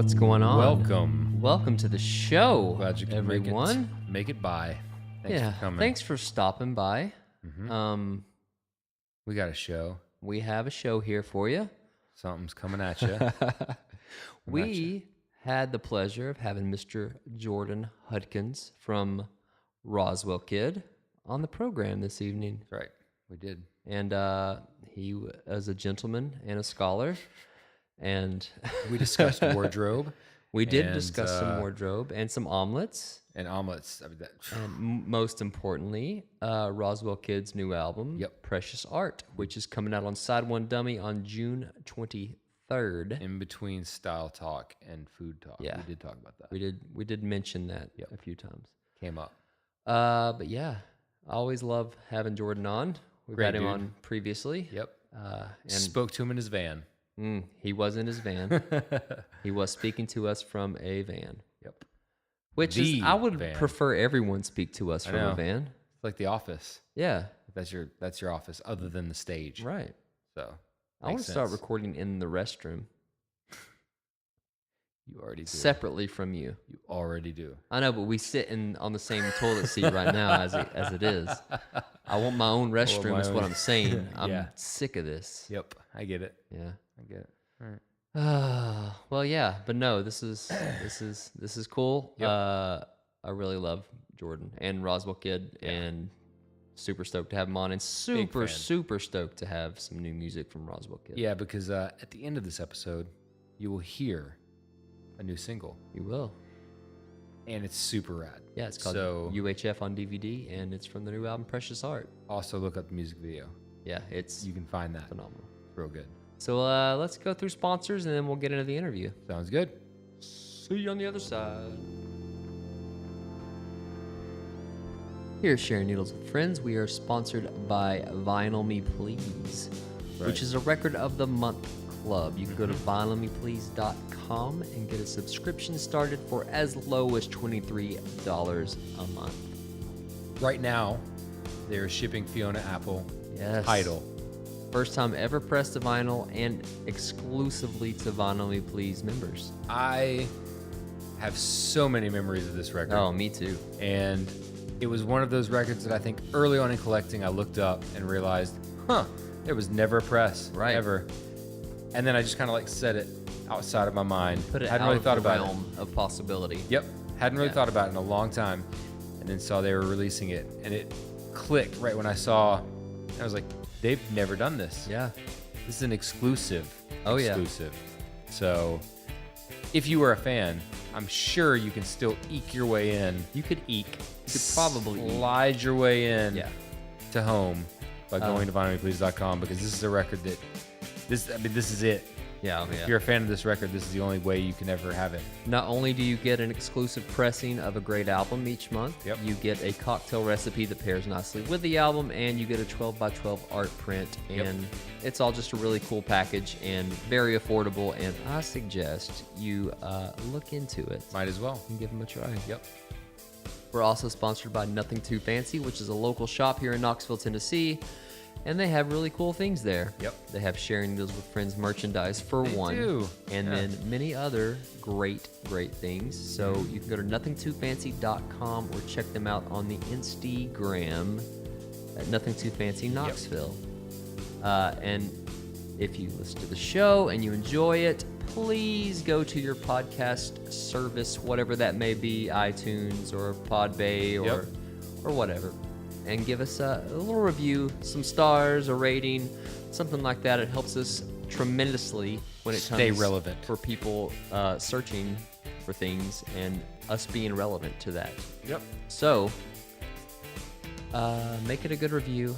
What's going on? Welcome to the show. Glad you could everyone. make it by. Thanks for coming. Thanks for stopping by. Mm-hmm. We got a show. We have a show here for you. Something's coming at you. We had the pleasure of having Mr. Jordan Hudkins from Rozwell Kid on the program this evening. That's right. We did. And he was a gentleman and a scholar. And we discussed wardrobe. We did discuss some wardrobe and some omelets. And omelets. And most importantly, Rozwell Kid's new album, Precious Art, which is coming out on SideOne Dummy on June 23rd. In between style talk and food talk. Yeah. We did talk about that. We did mention that a few times. Came up. But yeah, I always love having Jordan on. We've had him on previously. Yep. And spoke to him in his van. He was in his van. He was speaking to us from a van. Yep. Which is, I would prefer everyone speak to us from a van. It's like The Office. Yeah. That's your office, other than the stage. Right. So I want to start recording in the restroom. You already do. Separately from you. You already do. I know, but we sit on the same toilet seat right now as it is. I want my own restroom is what I'm saying. I'm sick of this. Yep. I get it. Yeah. I get it. All right. Well, yeah, but no, this is cool. Yep. I really love Jordan and Rozwell Kid, and super stoked to have him on, and super stoked to have some new music from Rozwell Kid. Yeah, because at the end of this episode, you will hear a new single. You will. And it's super rad. Yeah, it's called UHF on DVD, and it's from the new album Precious Art. Also, look up the music video. Yeah, you can find that. Phenomenal. It's real good. So let's go through sponsors, and then we'll get into the interview. Sounds good. See you on the other side. Here at Sharing Needles with Friends, we are sponsored by Vinyl Me Please, which is a Record of the Month club. You can go to vinylmeplease.com and get a subscription started for as low as $23 a month. Right now, they're shipping Fiona Apple title. First time ever pressed a vinyl, and exclusively to Vinyl Me Please members. I have so many memories of this record. Oh, me too. And it was one of those records that I think early on in collecting, I looked up and realized, there was never a press. Right. Ever. And then I just kind of set it outside of my mind. Put it hadn't out really of thought the about realm of possibility. Yep. Hadn't really thought about it in a long time. And then saw they were releasing it. And it clicked right when I saw. I was like, they've never done this. Yeah. This is an exclusive. Oh, exclusive. So if you were a fan, I'm sure you can still eke your way in. You could eke. You could probably slide your way in to home by going to vinylmeplease.com, because this is a record that this is it. Yeah, If you're a fan of this record, this is the only way you can ever have it. Not only do you get an exclusive pressing of a great album each month, you get a cocktail recipe that pairs nicely with the album, and you get a 12x12 art print, and it's all just a really cool package and very affordable, and I suggest you look into it. Might as well. And give them a try. Yep. We're also sponsored by Nothing Too Fancy, which is a local shop here in Knoxville, Tennessee. And they have really cool things there. Yep. They have Sharing Needles with Friends merchandise for one. They do. And then many other great things. So you can go to nothingtoofancy.com or check them out on the Instagram at Nothing Too Fancy Knoxville. And if you listen to the show and you enjoy it, please go to your podcast service, whatever that may be, iTunes or Podbay or whatever, and give us a little review, some stars, a rating, something like that. It helps us tremendously when it comes relevant for people searching for things and us being relevant to that. Yep. So make it a good review.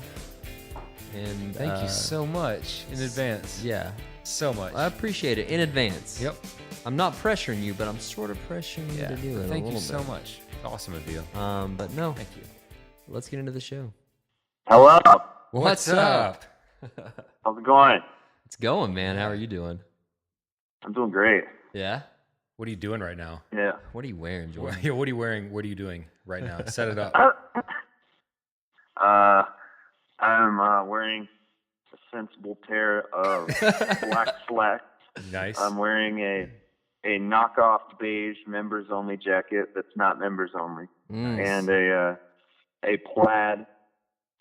And thank you so much in advance. Yeah. So much. I appreciate it in advance. Yep. I'm not pressuring you, but I'm sort of pressuring you to do it. Thank you so much. Awesome of you. But no. Thank you. Let's get into the show. Hello. What's up? How's it going? It's going, man. How are you doing? I'm doing great. Yeah? What are you doing right now? Yeah. What are you wearing, Jordan? What are you wearing? What are you doing right now? Set it up. I'm wearing a sensible pair of black slacks. Nice. I'm wearing a a knockoff beige members only jacket that's not members only, and a plaid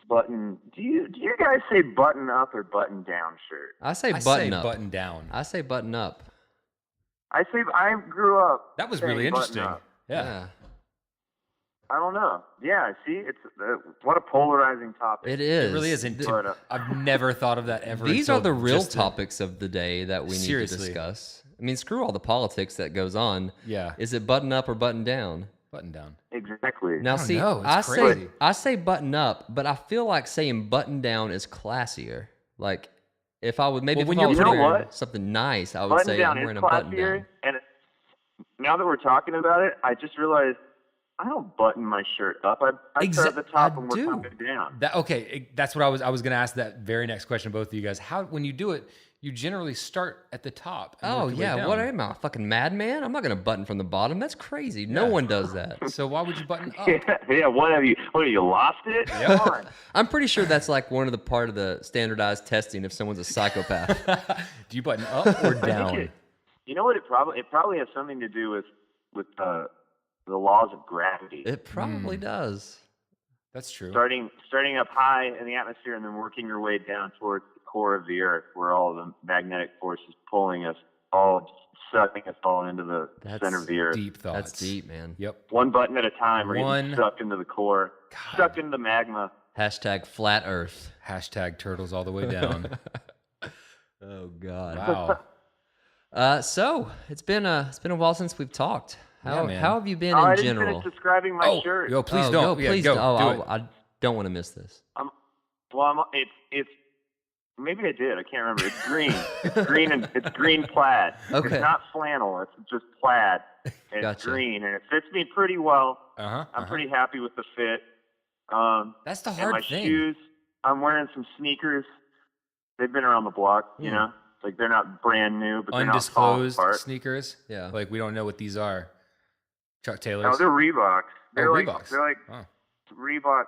button. Do you guys say button up or button down shirt? I say I button say up. button down. I say button up. I grew up. That was saying really button interesting. up. Yeah. I don't know. Yeah, see, it's what a polarizing topic. It is. It really isn't. But, I've never thought of that ever. These until are the real just topics of the day that we need to Seriously. discuss. I mean, screw all the politics that goes on. Yeah. Is it button up or button down? Button down. Exactly. Now, don't see, know. It's crazy. I say button up, but I feel like saying button down is classier. Like, if I would maybe Well, if when I you're was putting- You know wearing what? something nice, I would Button say down I'm is wearing a button classier, down. and now that we're talking about it, I just realized I don't button my shirt up. I start at the top and work my way down. That's what I was going to ask that very next question, both of you guys. How, when you do it, you generally start at the top. And Oh work your way yeah, down. what am I, a fucking madman? I'm not gonna button from the bottom. That's crazy. No one does that. So why would you button up? Yeah, what have you lost it? Come on. I'm pretty sure that's like one of the part of the standardized testing if someone's a psychopath. Do you button up or I down? think you know what? It probably has something to do with the laws of gravity. It probably does. That's true. Starting up high in the atmosphere and then working your way down towards the core of the Earth, where all the magnetic forces pulling us all, sucking us all into the center of the Earth. Deep thoughts. That's deep, man. Yep. One button at a time, we're One- getting sucked into the core, sucked into the magma. Hashtag flat Earth. Hashtag turtles all the way down. Oh God. Wow. So it's been a while since we've talked. Yeah, man. How have you been I in didn't general? finish describing my shirt. Yo, please Oh, don't. Go, Yeah, please go. don't. Do it. I don't want to miss this. It's maybe I did. I can't remember. It's green. It's green plaid. Okay. It's not flannel. It's just plaid. It's Gotcha. green, and it fits me pretty well. Uh-huh. I'm pretty happy with the fit. That's the And hard my thing. shoes, I'm wearing some sneakers. They've been around the block, you know? Like, they're not brand new, but they're not falling Undisclosed apart. sneakers. Yeah. Like we don't know what these are. Chuck Taylor's. No, they're Reeboks. They're like Reeboks. they're like Oh. Reebok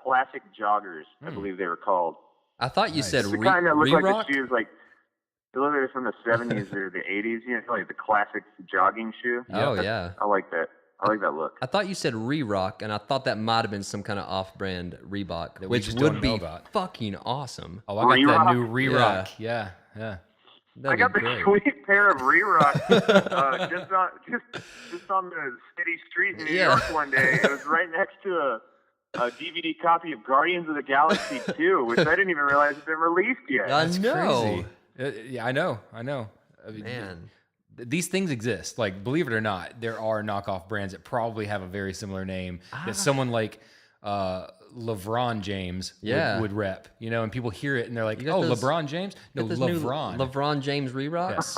classic joggers, I believe they were called. I thought you Nice. said They kind of look like Re-Rock? the shoes, like they look like they're from the 70s or the 80s. You know, like the classic jogging shoe. Oh yeah. I like that. I like that look. I thought you said Re-Rock, and I thought that might have been some kind of off-brand Reebok, we which just would don't be know about. fucking awesome. Oh, I got that Re-Rock? new Re-Rock. Yeah. That'd I got be the great. sweet pair of Re-Rock just on the city street in New Yeah. York one day. It was right next to a DVD copy of Guardians of the Galaxy 2, which I didn't even realize had been released yet. I That's know. crazy. Yeah, I know. I mean, Man. these things exist. Like, believe it or not, there are knockoff brands that probably have a very similar name that someone like LeBron James would rep. You know, and people hear it and they're like, got "Oh, those- LeBron James? No, Get this new LeBron. LeBron James Re-Rock? Yes,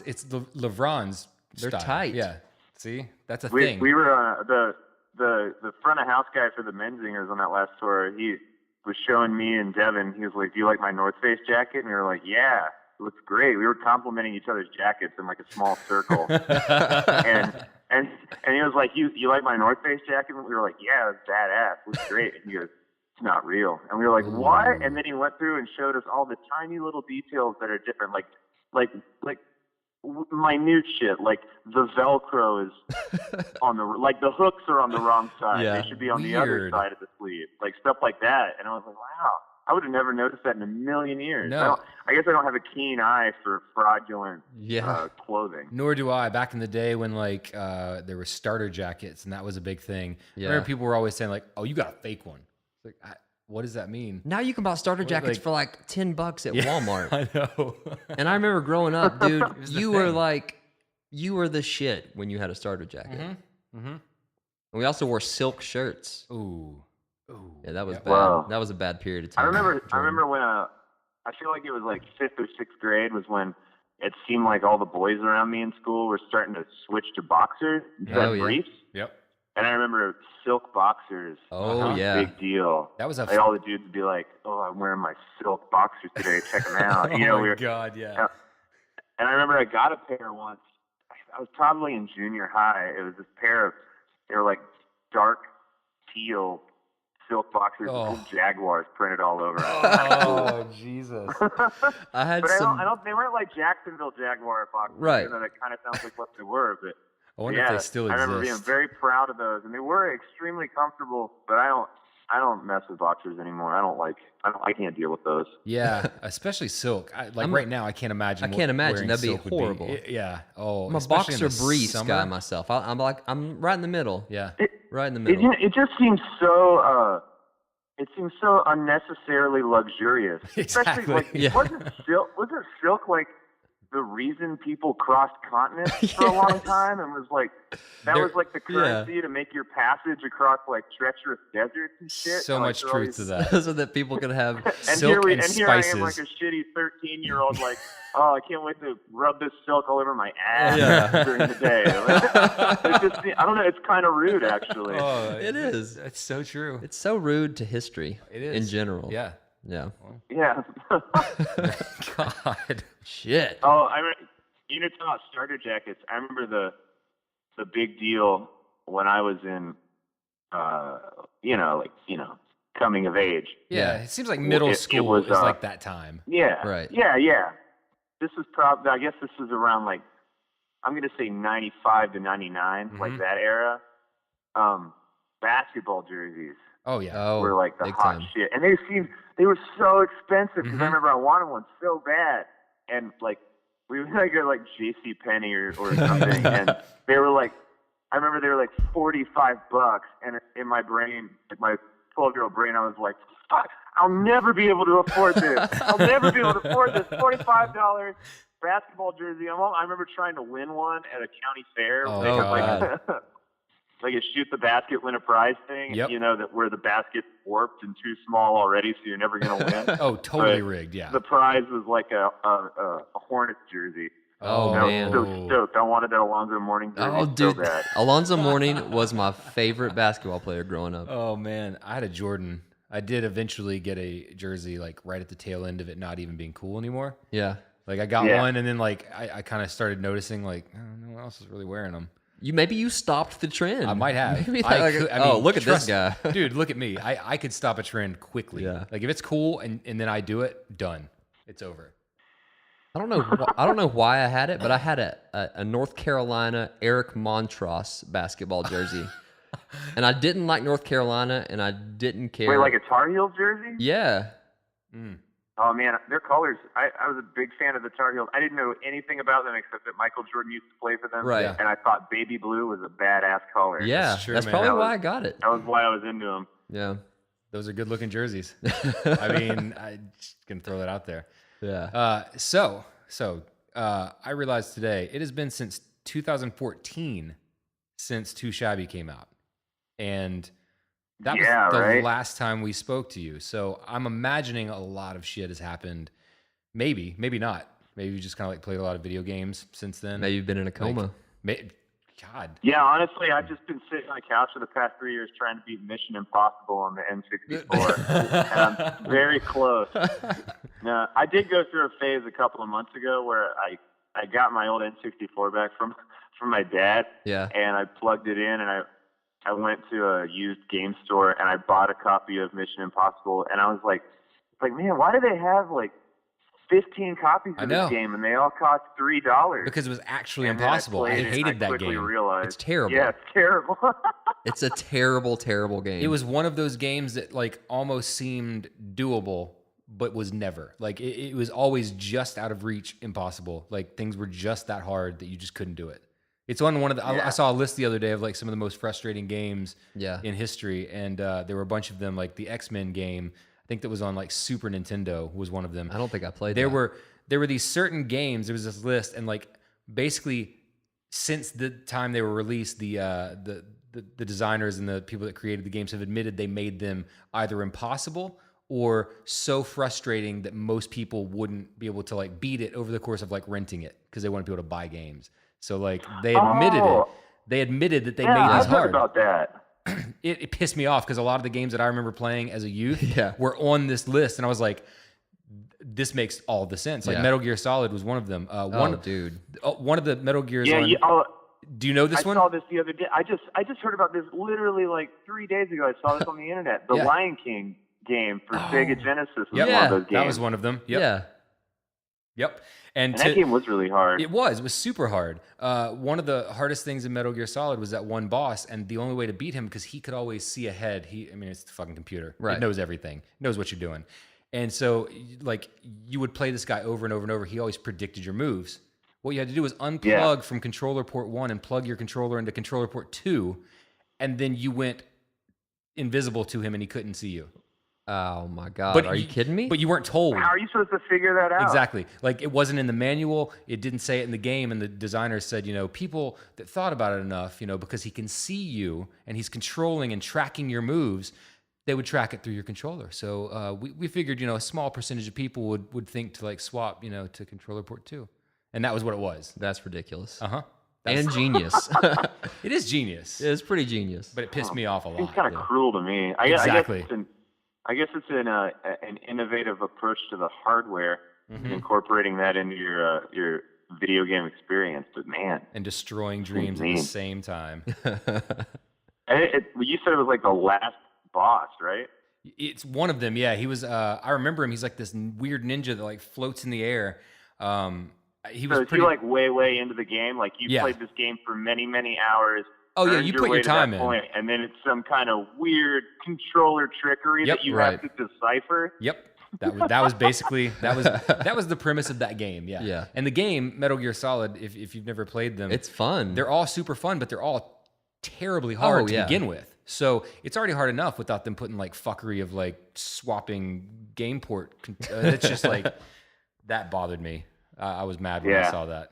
it's LeBron's. They're style. tight. Yeah. See, that's a We thing. were the front of house guy for the Menzingers on that last tour. He was showing me and Devin. He was like, "Do you like my North Face jacket?" And we were like, "Yeah, it looks great." We were complimenting each other's jackets in like a small circle. and he was like, "You like my North Face jacket?" And we were like, "Yeah, it's badass. It looks great." And he goes, "It's not real." And we were like, "What?" And then he went through and showed us all the tiny little details that are different, like minute shit, like the Velcro is on the, like the hooks are on the wrong side. Yeah. They should be on the other Weird. side of the sleeve, like stuff like that. And I was like, wow, I would have never noticed that in a million years. No. I guess I don't have a keen eye for fraudulent Yeah. clothing. Nor do I. Back in the day when like there were starter jackets and that was a big thing. Yeah. I remember people were always saying like, "Oh, you got a fake one." It's like, what does that mean? Now you can buy starter jackets like- for like $10 at Walmart. I know. And I remember growing up, dude, was the you were thing. like, you were the shit when you had a starter jacket. Mm-hmm. And we also wore silk shirts. Ooh. Yeah, that was bad. Wow. That was a bad period of I time. remember when I feel like it was like 5th or 6th grade was when it seemed like all the boys around me in school were starting to switch to boxers instead Oh, of yeah. briefs. Yep. And I remember silk boxers. Oh, yeah. Big deal. That was a. Like all the dudes would be like, "Oh, I'm wearing my silk boxers today. Check them out." Oh You know, my we were, God, yeah. and I remember I got a pair once. I was probably in junior high. It was this pair of, they were like dark teal silk boxers with Jaguars printed all over. Oh, Jesus. I had but some. I don't. They weren't like Jacksonville Jaguar boxers. Right. You know, that kind of sounds like what they were. But I wonder if they still exist. I remember being very proud of those, and they were extremely comfortable. But I don't mess with boxers anymore. I can't deal with those. Yeah, especially silk. Right now, I can't imagine. I can't imagine. That'd be horrible. Yeah. Oh, I'm a boxer briefs guy myself. I'm right in the middle. Yeah. Right in the middle. It just seems so. It seems so unnecessarily luxurious. Exactly. Especially wasn't silk like the reason people crossed continents for a long time, and was like was like the currency to make your passage across like treacherous deserts and shit. So much truth to that. So that people could have silk and here spices. I am, like a shitty 13-year-old, like, oh, I can't wait to rub this silk all over my ass during the day. I don't know. It's kind of rude, actually. Oh, it is. It's so true. It's so rude to history. It is in general. Yeah. Yeah. Yeah. God. Shit. Oh, you know, talking about starter jackets. I remember the big deal when I was in, coming of age. Yeah. It seems like middle school is like that time. Yeah. Right. Yeah. Yeah. This was probably. I guess this was around like, I'm gonna say 95 to 99, like that era. Basketball jerseys. Oh yeah. Were like the hot time. shit, and they were so expensive because I remember I wanted one so bad, and like we would like go to like J.C. Penney or something, and they were like, I remember they were like $45, and in my brain, in my 12-year-old brain, I was like, fuck, I'll never be able to afford this. I'll never be able to afford this $45 basketball jersey. I remember trying to win one at a county fair. Oh, God. Like a shoot the basket, win a prize thing, you know, that where the basket's warped and too small already, so you're never going to win. Oh, totally rigged, yeah. The prize was like a Hornets jersey. Oh, man. I was so stoked. I wanted that Alonzo Mourning jersey so bad. Alonzo Mourning was my favorite basketball player growing up. Oh, man. I had a Jordan. I did eventually get a jersey, like, right at the tail end of it not even being cool anymore. Yeah. Like, I got one, and then, like, I kind of started noticing, like, I don't know who else is really wearing them. Maybe you stopped the trend. I might have. Maybe look at this guy. Dude, look at me. I could stop a trend quickly. Yeah. Like if it's cool and then I do it, done. It's over. I don't know why I had it, but I had a North Carolina Eric Montross basketball jersey. And I didn't like North Carolina, and I didn't care. Wait, like a Tar Heels jersey? Yeah. Oh, man, their colors. I was a big fan of the Tar Heels. I didn't know anything about them except that Michael Jordan used to play for them. Right. And I thought baby blue was a badass color. Yeah, That's true, that's man. probably why I got it. That was why I was into them. Yeah. Those are good looking jerseys. I mean, I'm just going to throw that out there. Yeah. So I realized today it has been since 2014 since Too Shabby came out. And that was the last time we spoke to you. So I'm imagining a lot of shit has happened. Maybe not. Maybe you just kind of like played a lot of video games since then. Maybe you've been in a coma. God. Yeah, honestly, I've just been sitting on the couch for the past 3 years trying to beat Mission Impossible on the N64. And I'm very close. No, I did go through a phase a couple of months ago where I got my old N64 back from my dad. Yeah. And I plugged it in, and I went to a used game store and I bought a copy of Mission Impossible, and I was like, man, why do they have like 15 copies of this game and they all cost $3? Because it was actually impossible. I hated that game. Realized, it's terrible. Yeah, it's terrible. It's a terrible, terrible game. It was one of those games that like almost seemed doable, but was never. Like it was always just out of reach, impossible. Like things were just that hard that you just couldn't do it. It's on one of the. I saw a list the other day of like some of the most frustrating games in history, and there were a bunch of them. Like the X-Men game, I think that was on like Super Nintendo was one of them. I don't think I played. There were these certain games. There was this list, and like basically since the time they were released, the designers and the people that created the games have admitted they made them either impossible or so frustrating that most people wouldn't be able to like beat it over the course of like renting it because they wouldn't be able to buy games. So like they admitted it. They admitted that they made this hard. I've heard about that. It pissed me off because a lot of the games that I remember playing as a youth were on this list, and I was like, "This makes all the sense." Like Metal Gear Solid was one of them. One of the Metal Gears. Do you know this one? I saw this the other day. I just heard about this literally like 3 days ago. I saw this on the internet. The Lion King game for Sega Genesis was one of those games. That was one of them. Yep. Yeah. Yep. And that game was really hard. It was super hard. One of the hardest things in Metal Gear Solid was that one boss, and the only way to beat him, because he could always see ahead. It's the fucking computer. Right. It knows everything. It knows what you're doing. And so, like, you would play this guy over and over and over. He always predicted your moves. What you had to do was unplug from controller port 1 and plug your controller into controller port 2, and then you went invisible to him and he couldn't see you. Oh my God. Are you kidding me? But you weren't told. How are you supposed to figure that out? Exactly. Like, it wasn't in the manual. It didn't say it in the game. And the designer said, people that thought about it enough, because he can see you and he's controlling and tracking your moves, they would track it through your controller. So we figured, a small percentage of people would think to like swap, to controller port 2. And that was what it was. That's ridiculous. Uh-huh. And genius. It is genius. It's pretty genius. But it pissed me off a lot. It's kind of cruel to me. Exactly. I guess it's an innovative approach to the hardware, incorporating that into your video game experience. But man, and destroying dreams at the same time. You said it was like the last boss, right? It's one of them. Yeah, he was. I remember him. He's like this weird ninja that like floats in the air. He was pretty like way into the game. Like you played this game for many hours. Oh yeah, you put your time in, and then it's some kind of weird controller trickery that you have to decipher. Yep, that was basically that was the premise of that game. Yeah, yeah. And the game Metal Gear Solid, if you've never played them, it's fun. They're all super fun, but they're all terribly hard to begin with. So it's already hard enough without them putting like fuckery of like swapping game port. It's just like that bothered me. I was mad when I saw that.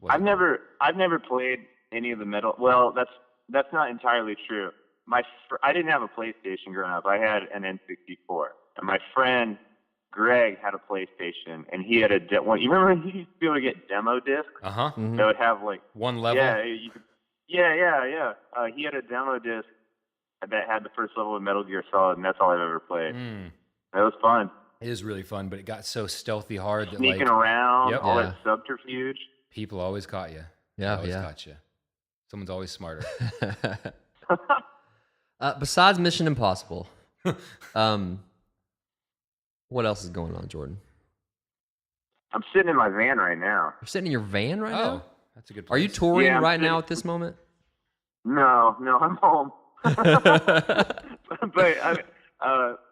I've never played any of the Metal. Well, that's not entirely true. I didn't have a PlayStation growing up. I had an N64, and my friend Greg had a PlayStation, and he had you remember when you used to be able to get demo discs? Mm-hmm. That would have like one level. Yeah, yeah. He had a demo disc that had the first level of Metal Gear Solid, and that's all I've ever played. That was fun. It is really fun, but it got so stealthy hard that sneaking around, all that subterfuge. People always caught you. Yeah, always caught you. Someone's always smarter. Besides Mission Impossible, what else is going on, Jordan? I'm sitting in my van right now. You're sitting in your van right now? That's a good place. Are you touring right now at this moment? No, I'm home. But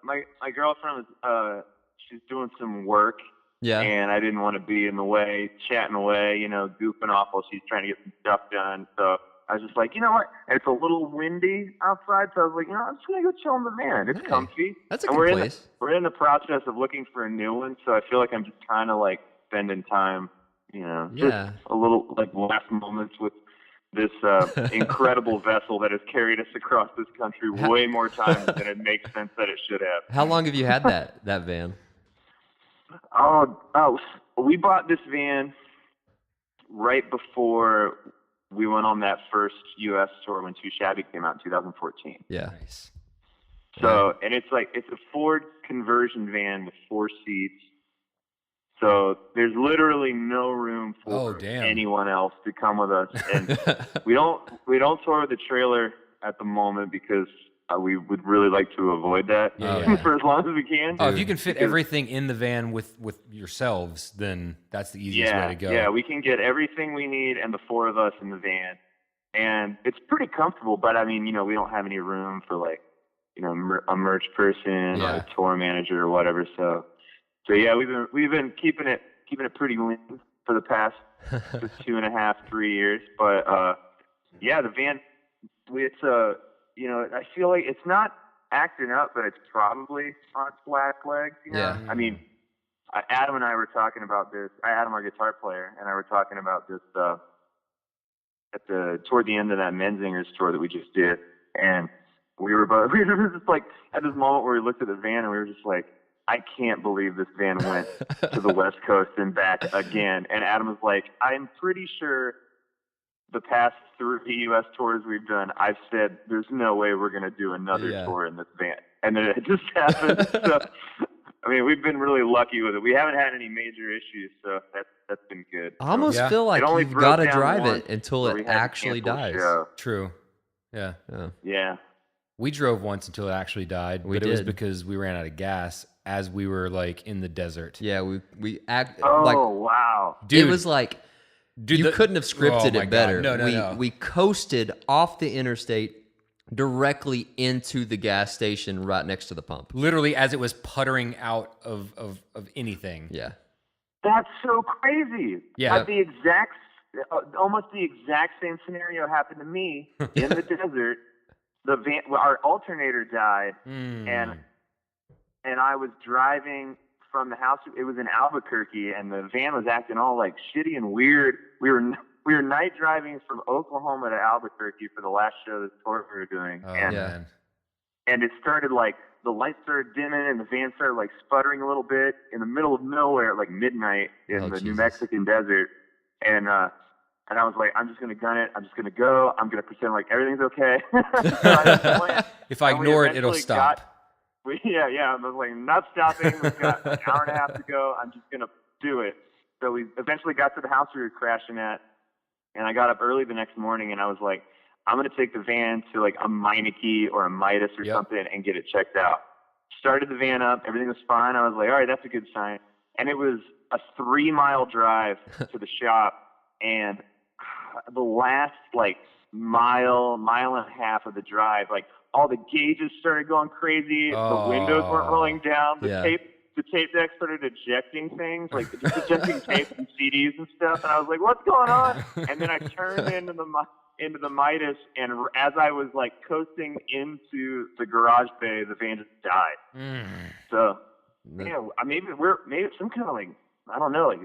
my girlfriend was she's doing some work. Yeah. And I didn't want to be in the way, chatting away, goofing off while she's trying to get some stuff done. So I was just like, you know what? And it's a little windy outside, so I was like, I'm just gonna go chill in the van. It's comfy. That's a good place. We're in the process of looking for a new one, so I feel like I'm just kind of like spending time, just a little like last moments with this incredible vessel that has carried us across this country way more times than it makes sense that it should have. How long have you had that van? Oh, we bought this van right before we went on that first U.S. tour when Too Shabby came out in 2014. Yeah. Nice. So, and it's a Ford conversion van with 4 seats. So there's literally no room for anyone else to come with us. And we don't tour with the trailer at the moment because we would really like to avoid that for as long as we can. Oh, if you can fit everything in the van with yourselves, then that's the easiest way to go. Yeah, we can get everything we need and the 4 of us in the van. And it's pretty comfortable, but I mean, we don't have any room for like, a merch person or a tour manager or whatever. So yeah, we've been keeping it pretty lean for the past 2.5, 3 years. But the van, it's I feel like it's not acting up, but it's probably on its last legs. Yeah. I mean, Adam and I were talking about this. Adam, our guitar player, and I were talking about this toward the end of that Menzingers tour that we just did, and we were just like at this moment where we looked at the van and we were just like, I can't believe this van went to the West Coast and back again. And Adam was like, I'm pretty sure the past 3 U.S. tours we've done, I've said there's no way we're going to do another tour in this van. And then it just happened. So, I mean, we've been really lucky with it. We haven't had any major issues, so that's been good. I almost Yeah. feel like It only you've broke got to down drive once it until where we it had to actually cancel the dies. show. True. Yeah. Yeah. Yeah. We drove once until it actually died, We but it was did. because we ran out of gas as we were like in the desert. Yeah, we act Oh, like wow. Dude, it was like dude, you couldn't have scripted oh my it better. God. No. We coasted off the interstate directly into the gas station right next to the pump. Literally as it was puttering out of anything. Yeah. That's so crazy. Yeah. Almost the exact same scenario happened to me in the desert. Our alternator died, and I was driving from the house. It was in Albuquerque, and the van was acting all like shitty and weird. We were night driving from Oklahoma to Albuquerque for the last show of this tour we were doing, Oh, and man. and it started like the lights started dimming, and the van started like sputtering a little bit in the middle of nowhere at like midnight in the New Mexican desert, and I was like, I'm just going to gun it. I'm just going to go. I'm going to pretend like everything's okay. If I ignore it, it'll stop. I was like, not stopping. We've got an hour and a half to go. I'm just going to do it. So we eventually got to the house we were crashing at, and I got up early the next morning, and I was like, I'm going to take the van to like a Meineke or a Midas or something and get it checked out. Started the van up. Everything was fine. I was like, all right, that's a good sign. And it was a 3-mile drive to the shop, and the last like mile and a half of the drive, like all the gauges started going crazy. The windows weren't rolling down. The tape deck started ejecting things, like just ejecting tape and CDs and stuff. And I was like, what's going on? And then I turned into the Midas, and as I was like coasting into the garage bay, the van just died. So maybe it's some kind of like, I don't know, like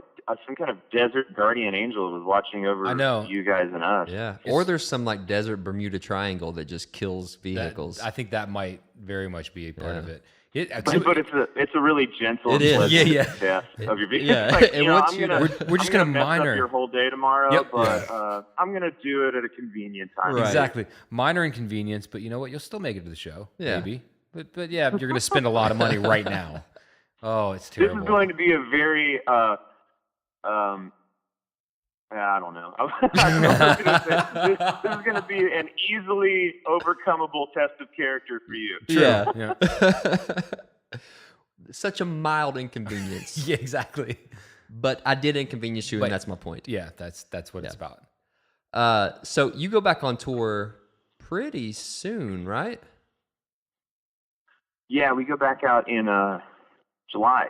some kind of desert guardian angel was watching over you guys and us. Yeah. Or there's some like desert Bermuda Triangle that just kills vehicles. I think that might very much be a part of it. But it's a really gentle It is. death of your vehicle. Yeah. Like, we're just gonna mess minor up your whole day tomorrow, but I'm gonna do it at a convenient time. Right. Exactly. Minor inconvenience, but you know what? You'll still make it to the show. Yeah. Maybe. But yeah, you're gonna spend a lot of money right now. Oh, it's terrible. This is going to be a very I don't know. This is going to be an easily overcomable test of character for you. Yeah. Such a mild inconvenience. Yeah, exactly. But I did inconvenience you, and that's my point. Yeah, that's what it's about. So you go back on tour pretty soon, right? Yeah, we go back out in July.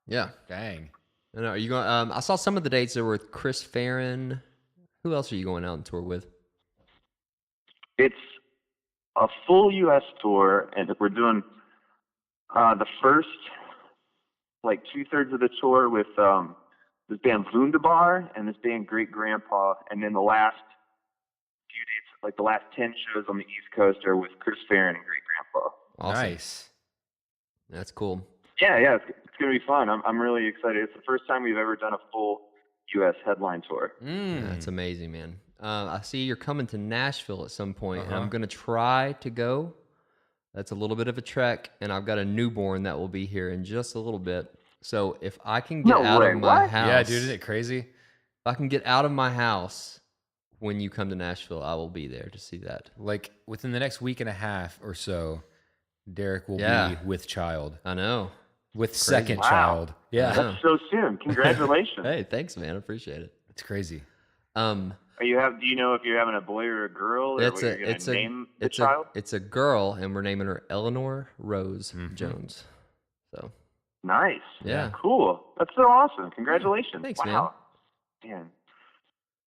Yeah. Dang. And are you going? I saw some of the dates that were with Chris Farron. Who else are you going out on tour with? It's a full U.S. tour, and we're doing the first like 2/3 of the tour with this band Wunderbar and this band Great Grandpa, and then the last few dates, like the last 10 shows on the East Coast, are with Chris Farron and Great Grandpa. Awesome. Nice. That's cool. Yeah, it's going to be fun. I'm really excited. It's the first time we've ever done a full U.S. headline tour. That's amazing, man. I see you're coming to Nashville at some point, and I'm going to try to go. That's a little bit of a trek, and I've got a newborn that will be here in just a little bit. So if I can get out of my house... Yeah, dude, isn't it crazy? If I can get out of my house when you come to Nashville, I will be there to see that. Like within the next week and a half or so, Derek will be with child. I know. With second child. Yeah. That's so soon. Congratulations. Hey, thanks, man. I appreciate it. It's crazy. Do you know if you're having a boy or a girl, or what you're going to name the child? It's a girl, and we're naming her Eleanor Rose Jones. So nice. Yeah. Cool. That's so awesome. Congratulations. Thanks, man.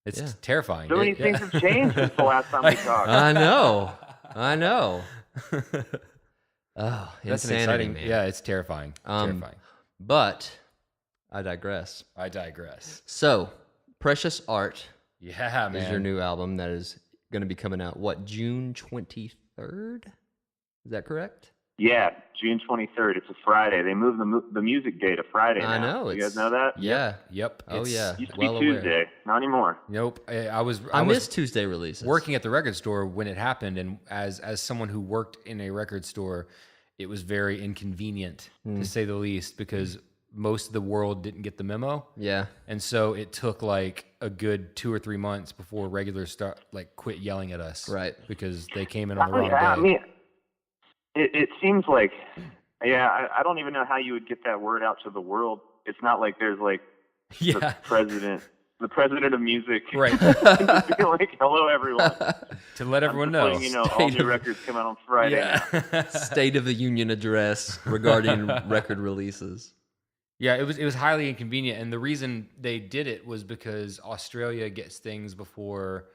It's terrifying. So many things have changed since the last time we talked. I know. Oh, that's insanity, exciting, man. Yeah, it's terrifying. Terrifying. But I digress. So, Precious Art Yeah, man. is your new album that is going to be coming out, June 23rd? Is that correct? Yeah, June 23rd. It's a Friday. They moved the music day to Friday now. I know. You guys know that? Yeah. Yep. Oh, yeah. Used to be Tuesday. Not anymore. Nope. I miss Tuesday releases. Working at the record store when it happened, and as someone who worked in a record store, it was very inconvenient to say the least, because most of the world didn't get the memo. Yeah. And so it took like a good 2 or 3 months before regulars quit yelling at us. Right. Because they came in on the wrong day. I mean, it seems like, I don't even know how you would get that word out to the world. It's not like there's like the president of music. Right. Just being like, hello, everyone. To let everyone know. All new records come out on Friday. Yeah. State of the Union address regarding record releases. Yeah, it was highly inconvenient, and the reason they did it was because Australia gets things before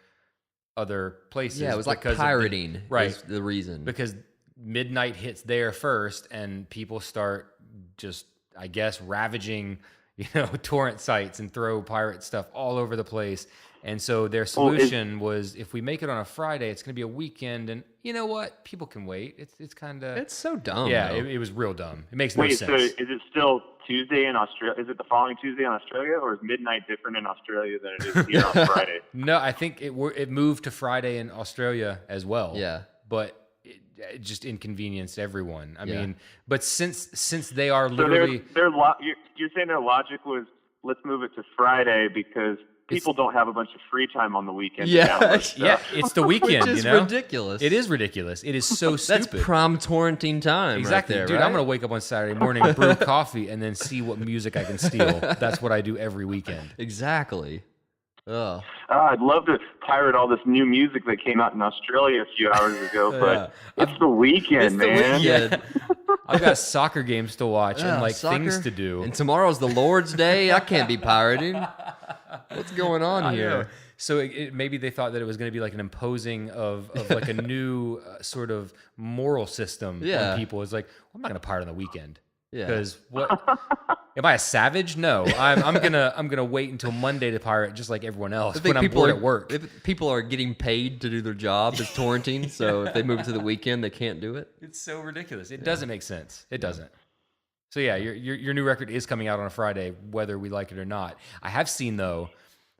other places. Yeah, it was like pirating. Right. Is the reason. Because midnight hits there first, and people start just, I guess, ravaging, torrent sites and throw pirate stuff all over the place. And so their solution was, if we make it on a Friday, it's going to be a weekend, and you know what? People can wait. It's kind of... It's so dumb. Yeah, it was real dumb. It makes no sense. So is it still Tuesday in Australia? Is it the following Tuesday in Australia, or is midnight different in Australia than it is here on Friday? No, I think it moved to Friday in Australia as well. Yeah. But it just inconvenienced everyone. I mean, but since they are literally... So you're saying their logic was, let's move it to Friday because... People don't have a bunch of free time on the weekend. Yeah, it's the weekend. Which is ridiculous. It is ridiculous. It is so stupid. That's prom torrenting time. Exactly, right there, dude. right? I'm gonna wake up on Saturday morning, brew coffee, and then see what music I can steal. That's what I do every weekend. Exactly. Oh. I'd love to pirate all this new music that came out in Australia a few hours ago, but it's the weekend, man. Weekend. I've got soccer games to watch and soccer, things to do. And tomorrow's the Lord's Day. I can't be pirating. What's going on here? So maybe they thought that it was going to be like an imposing of like a new sort of moral system on people. It's like, well, I'm not going to pirate on the weekend. Yeah. Because what? Am I a savage? No. I'm gonna wait until Monday to pirate, just like everyone else when I'm bored at work. People are getting paid to do their job as torrenting, so if they move it to the weekend, they can't do it. It's so ridiculous. It doesn't make sense. It doesn't. So yeah, your new record is coming out on a Friday, whether we like it or not. I have seen though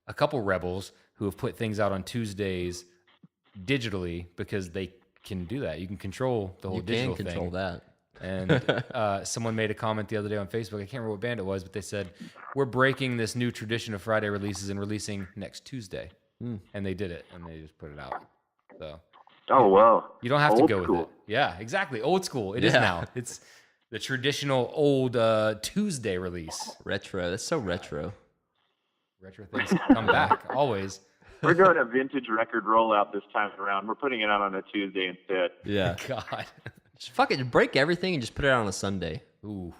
a couple rebels who have put things out on Tuesdays digitally because they can do that. You can control the whole digital thing. You can control that. And someone made a comment the other day on Facebook. I can't remember what band it was, but they said, we're breaking this new tradition of Friday releases and releasing next Tuesday. And they did it, and they just put it out. So, oh, well. You don't have to go school. with it. Yeah, exactly. Old school. It is now. It's the traditional old Tuesday release. Retro. That's so retro. Retro things come back, always. We're doing a vintage record rollout this time around. We're putting it out on a Tuesday instead. Yeah. God. Just fucking break everything and just put it out on a Sunday. Ooh.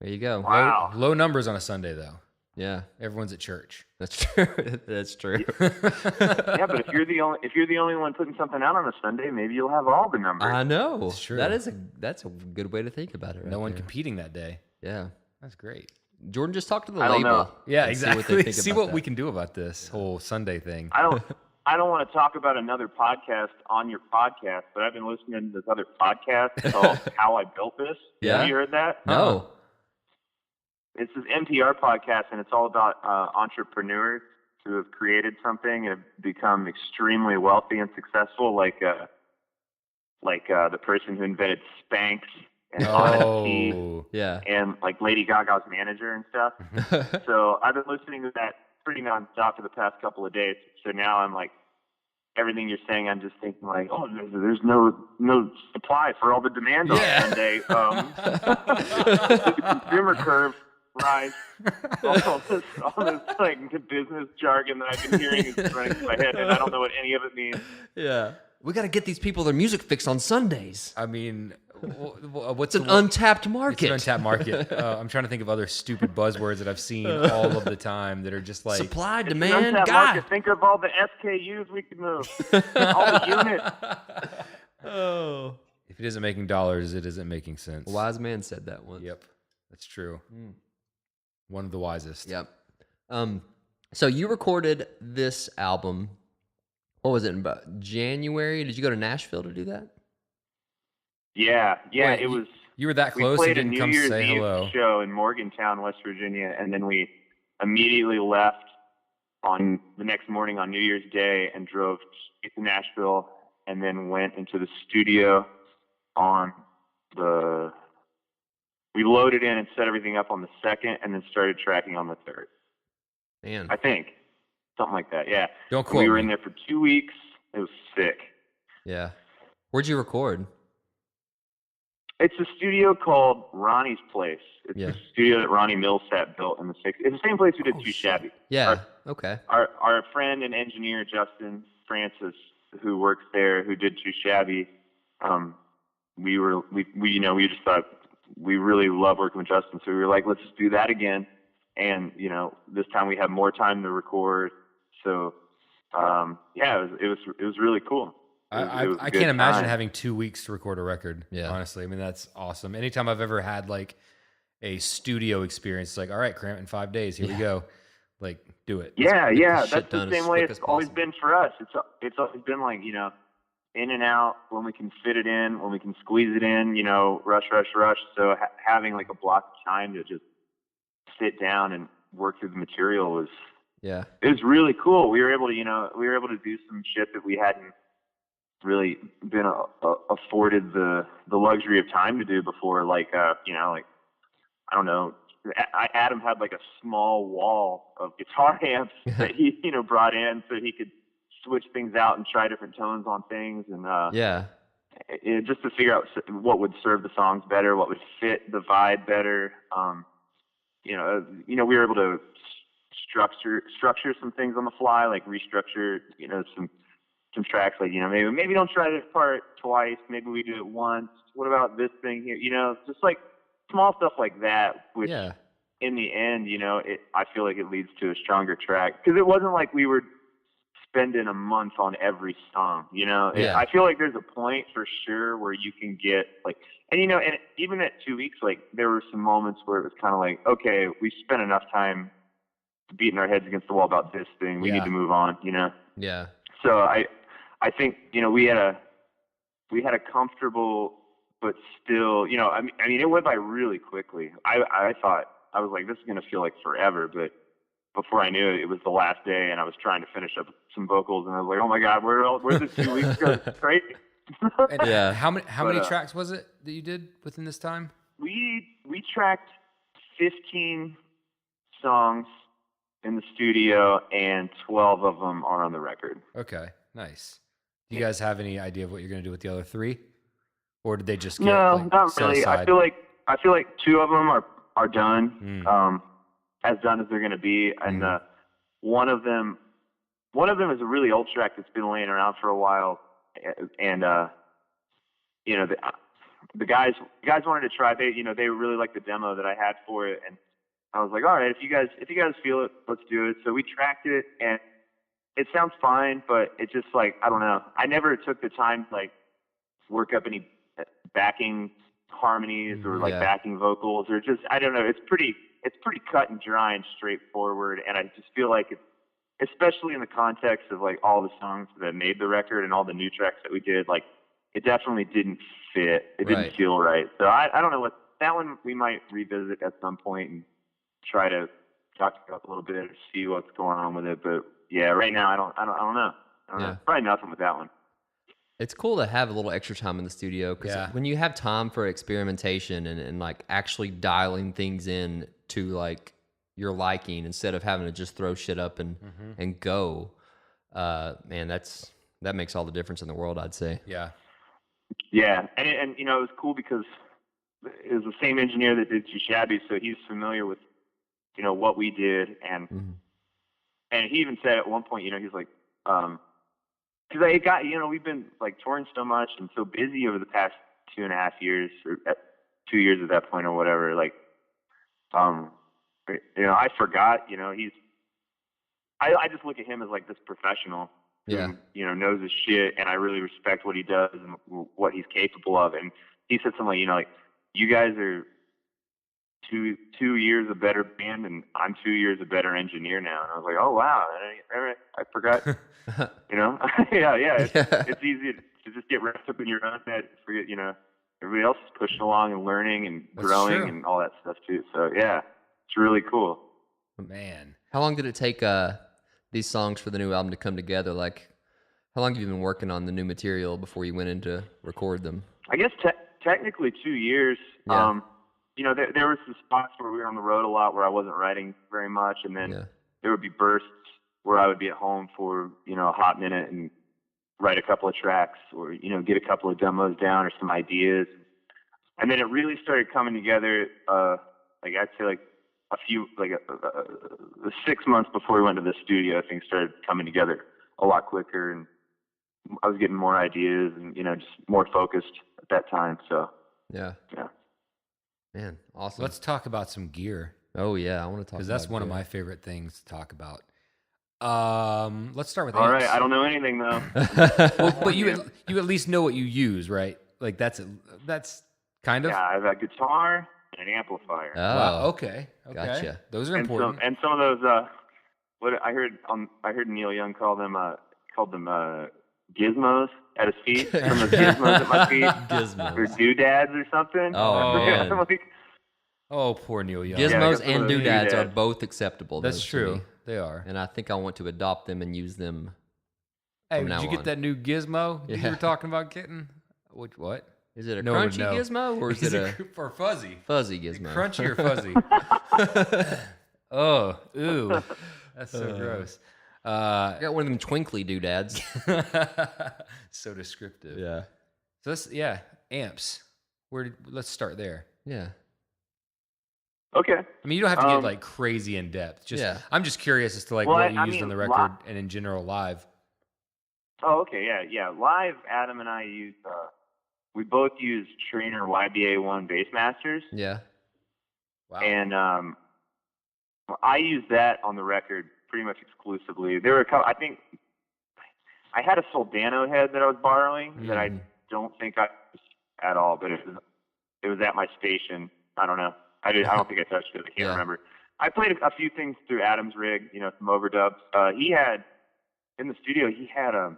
There you go. Wow. Low numbers on a Sunday, though. Yeah. Everyone's at church. That's true. That's true. Yeah, but if you're the only one putting something out on a Sunday, maybe you'll have all the numbers. I know. It's true. That's a good way to think about it. No one competing that day. Yeah. That's great. Jordan, just talk to the I don't label. know. Yeah, and exactly. See what we can do about this whole Sunday thing. I don't want to talk about another podcast on your podcast, but I've been listening to this other podcast called How I Built This. Yeah. Have you heard that? No. It's this NPR podcast, and it's all about entrepreneurs who have created something and have become extremely wealthy and successful, like the person who invented Spanx and Honesty, and like Lady Gaga's manager and stuff. So I've been listening to that pretty nonstop for the past couple of days. So now I'm like, everything you're saying, I'm just thinking like, oh, there's no supply for all the demand on Sunday. The consumer curve rise. all this like the business jargon that I've been hearing is running through my head, and I don't know what any of it means. Yeah. We got to get these people their music fix on Sundays. I mean, what's an untapped market? It's an untapped market. I'm trying to think of other stupid buzzwords that I've seen all of the time that are just like supply, it's demand, an untapped market. Think of all the SKUs we could move, all the units. Oh, if it isn't making dollars, it isn't making sense. A wise man said that once. Yep, that's true. One of the wisest. Yep. So you recorded this album. What was it, in about January? Did you go to Nashville to do that? Yeah. Wait, it was. You were that close We and played a didn't New come Year's say Eve hello. show in Morgantown, West Virginia, and then we immediately left on the next morning on New Year's Day and drove straight to Nashville, and then went into the studio on the we loaded in and set everything up on the 2nd, and then started tracking on the 3rd. Man. I think something like that. Yeah. Don't quote We were me. in there for 2 weeks. It was sick. Yeah. Where'd you record? It's a studio called Ronnie's Place. It's Yeah. a studio that Ronnie Millsap built in the 60s. It's the same place we did Too shit. Shabby. Yeah. Okay. Our friend and engineer Justin Francis, who works there, who did Too Shabby, we just thought we really love working with Justin, so we were like, let's just do that again. And this time we have more time to record. So it was really cool. I can't imagine having 2 weeks to record a record. Yeah. Honestly, I mean, that's awesome. Anytime I've ever had like a studio experience, it's like, all right, cram it in 5 days. Here we go. Like, do it. Yeah, shit that's the done as same way quick it's as always possible. been for us. It's always been like, in and out when we can fit it in, when we can squeeze it in, rush. So having like a block of time to just sit down and work through the material was really cool. We were able to do some shit that we hadn't really been afforded the luxury of time to do before. Like, I don't know. Adam had like a small wall of guitar amps that he, brought in so he could switch things out and try different tones on things. And, just to figure out what would serve the songs better, what would fit the vibe better. We were able to structure some things on the fly, like restructure, some tracks, like, maybe don't try this part twice. Maybe we do it once. What about this thing here? Just like small stuff like that, which in the end, I feel like it leads to a stronger track. Cause it wasn't like we were spending a month on every song, I feel like there's a point for sure where you can get like, and even at 2 weeks, like there were some moments where it was kind of like, okay, we spent enough time beating our heads against the wall about this thing. We need to move on, Yeah. So I think, we had a comfortable, but still, I mean, it went by really quickly. I thought, I was like, this is going to feel like forever, but before I knew it, it was the last day, and I was trying to finish up some vocals, and I was like, oh my God, where's the 2 weeks go? It's crazy. And how many tracks was it that you did within this time? We tracked 15 songs in the studio, and 12 of them are on the record. Okay, nice. Do you guys have any idea of what you're going to do with the other 3? Or did they just get not really. aside? I feel like 2 of them are done. As done as they're going to be. And one of them is a really old track that's been laying around for a while. And the guys wanted to try. They really liked the demo that I had for it, and I was like, all right, if you guys feel it, let's do it. So we tracked it, and it sounds fine, but it's just like, I don't know. I never took the time to like work up any backing harmonies or like backing vocals, or just, I don't know. It's pretty cut and dry and straightforward. And I just feel like it's, especially in the context of like all the songs that made the record and all the new tracks that we did, like it definitely didn't fit. It didn't feel right. So I don't know that one we might revisit at some point and try to talk about a little bit or see what's going on with it. But yeah, right now I don't know. Probably nothing with that one. It's cool to have a little extra time in the studio, because when you have time for experimentation and like actually dialing things in to like your liking instead of having to just throw shit up and go, man, that makes all the difference in the world, I'd say. Yeah. Yeah, and it was cool because it was the same engineer that did Too Shabby, so he's familiar with what we did, and he even said at one point, he's like, because I got, we've been like touring so much and so busy over the past 2.5 years, or 2 years at that point or whatever. Like, I forgot, I just look at him as like this professional who, knows his shit, and I really respect what he does and what he's capable of. And he said something like, you guys are two years a better band, and I'm 2 years a better engineer now. And I was like, oh wow, I forgot. It's easy to just get wrapped up in your own head and forget, everybody else is pushing along and learning and growing and all that stuff too. So yeah, it's really cool. Man, how long did it take these songs for the new album to come together? Like, how long have you been working on the new material before you went in to record them? I guess technically 2 years. Yeah. there were some spots where we were on the road a lot where I wasn't writing very much, and then there would be bursts where I would be at home for, a hot minute and write a couple of tracks or, get a couple of demos down or some ideas. And then it really started coming together, I'd say a few, 6 months before we went to the studio, things started coming together a lot quicker, and I was getting more ideas and, just more focused at that time. So, yeah. Man, awesome. Let's talk about some gear. Oh yeah, I want to talk because that's one of my favorite things to talk about. Let's start with all amps. right. I don't know anything though. Well, but you at least know what you use, right? Like that's kind of. Yeah, I have a guitar and an amplifier. Oh, wow, okay, gotcha. Those are important. And some of those, what I heard Neil Young called them gizmos at his feet. Some of those gizmos at my feet. Gizmos. Or doodads or something. Oh, man. Oh, poor Neil Young. Gizmos and doodads are both acceptable. That's true. They are. And I think I want to adopt them and use them. Hey, did you get that new gizmo you were talking about getting? What? Is it a crunchy gizmo or is it a or fuzzy? Fuzzy gizmo. Crunchy or fuzzy? Oh, ooh. That's so gross. I got one of them twinkly doodads. So descriptive. Yeah. So amps. Let's start there. Yeah. Okay. I mean, you don't have to get crazy in depth. I'm just curious as to what you used on the record and in general live. Oh, okay, yeah. Live, Adam and I used. We both used Trainer YBA1 Bassmasters. Yeah. Wow. And I used that on the record pretty much exclusively. There were a couple. I think I had a Soldano head that I was borrowing that I don't think I used at all, but it was at my station. I don't know. I don't think I touched it. I can't remember. I played a few things through Adam's rig, some overdubs. He had in the studio. He had a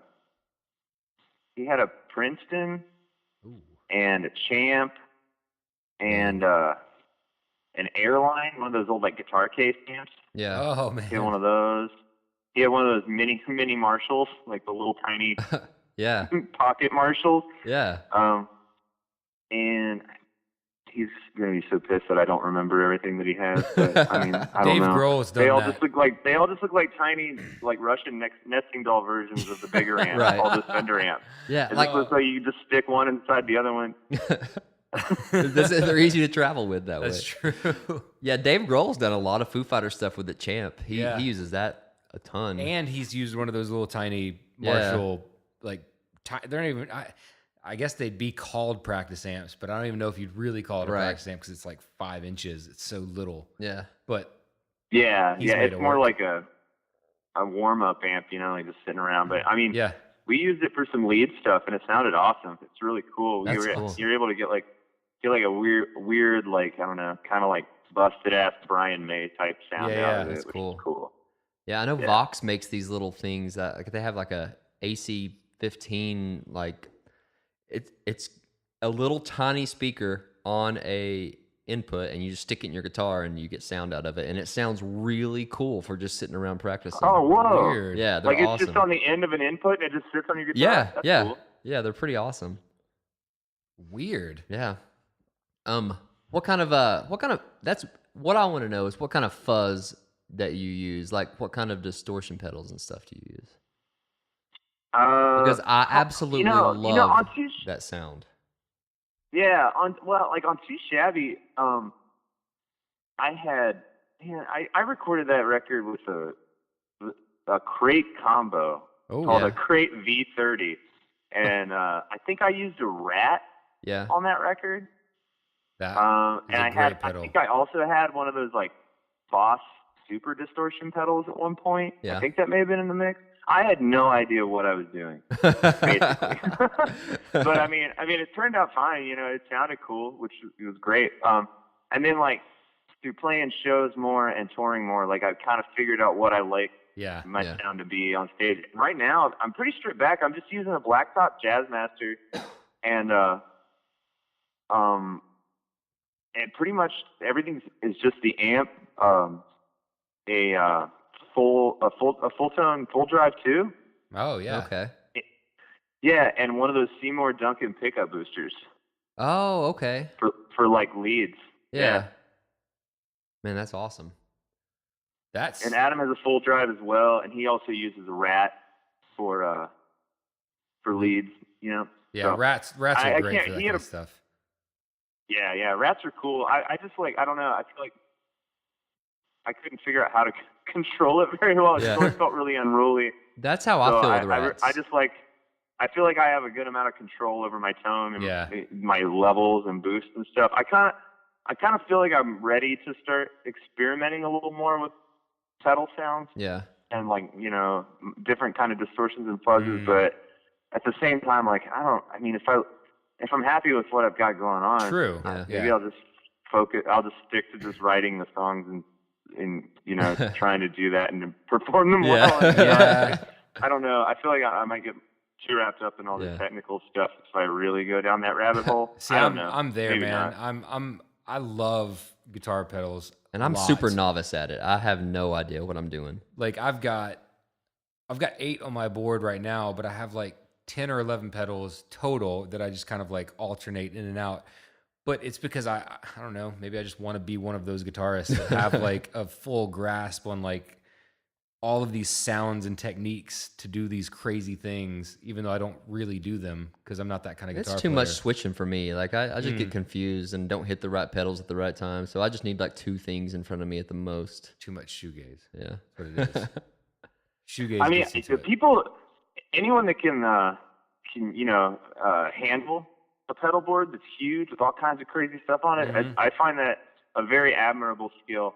Princeton and a Champ and an Airline, one of those old guitar case amps. Yeah. Oh man. He had one of those. He had one of those mini Marshalls, the little tiny pocket Marshalls. Yeah. And he's gonna be so pissed that I don't remember everything that he has. But I mean, I don't Dave know. Grohl's done they all that. just look like tiny, Russian nesting doll versions of the bigger amps, Right. all those Fender amps. Yeah. It just looks like you just stick one inside the other one. They're easy to travel with that way. That's true. Yeah, Dave Grohl's done a lot of Foo Fighter stuff with the Champ. He uses that a ton. And he's used one of those little tiny Marshall, they're not even. I guess they'd be called practice amps, but I don't even know if you'd really call it a practice amp because it's 5 inches. It's so little. Yeah. But it's more like a warm up amp, just sitting around. But I mean, we used it for some lead stuff, and it sounded awesome. It's really cool. Cool. You're able to get a weird I don't know, kind of busted ass Brian May type sound out of it, that's which cool. is cool. Yeah, I know Vox makes these little things that they have a AC-15 it's a little tiny speaker on a input, and you just stick it in your guitar and you get sound out of it, and it sounds really cool for just sitting around practicing. Oh, whoa! Weird. Yeah, they're it's awesome. just on the end of an input and it just sits on your guitar. That's cool. Yeah, they're pretty awesome. Weird. Yeah. What kind of that's what I want to know is what kind of fuzz that you use, what kind of distortion pedals and stuff do you use? Because I absolutely love that sound. Yeah, on Too Shabby, I recorded that record with a crate combo called a crate V30, and I think I used a Rat on that record. That and I think I also had one of those Boss super distortion pedals at one point. Yeah. I think that may have been in the mix. I had no idea what I was doing, basically. But I mean, it turned out fine. It sounded cool, which was great. And then through playing shows more and touring more, I kind of figured out what I like my sound to be on stage. And right now, I'm pretty stripped back. I'm just using a Blacktop Jazzmaster, and pretty much everything is just the amp, a full tone full drive 2. Oh yeah. Okay. Yeah, and one of those Seymour Duncan pickup boosters. Oh, okay. For leads. Yeah. Man, that's awesome. And Adam has a full drive as well, and he also uses a Rat for leads, you know. Yeah, so rats are great for that kind of stuff. Yeah, Rats are cool. I just like, I don't know, I feel like I couldn't figure out how to control it very well. It always felt really unruly. That's how I feel with Rats. I just like, I feel like I have a good amount of control over my tone and my levels and boosts and stuff. I kind of feel like I'm ready to start experimenting a little more with pedal sounds. Yeah. And like, you know, different kind of distortions and fuzzes, but at the same time, like, if I'm happy with what I've got going on, true. Maybe I'll just focus. I'll just stick to just writing the songs and you know, trying to do that and perform them well. And, I don't know. I feel like I might get too wrapped up in all the technical stuff if I really go down that rabbit hole. See, I don't know. I'm there, Maybe man. not. I love guitar pedals, and I'm super novice at it. I have no idea what I'm doing. Like I've got 8 on my board right now, but I have like 10 or 11 pedals total that I just kind of like alternate in and out. But it's because I don't know, maybe I just want to be one of those guitarists that have like a full grasp on like all of these sounds and techniques to do these crazy things, even though I don't really do them because I'm not that kind of guitar player. It's too much switching for me. Like I just get confused and don't hit the right pedals at the right time. So I just need like 2 things in front of me at the most. Too much shoegaze. Yeah. That's what it is. Shoegaze. I mean, anyone that can handle a pedal board that's huge with all kinds of crazy stuff on it, I find that a very admirable skill.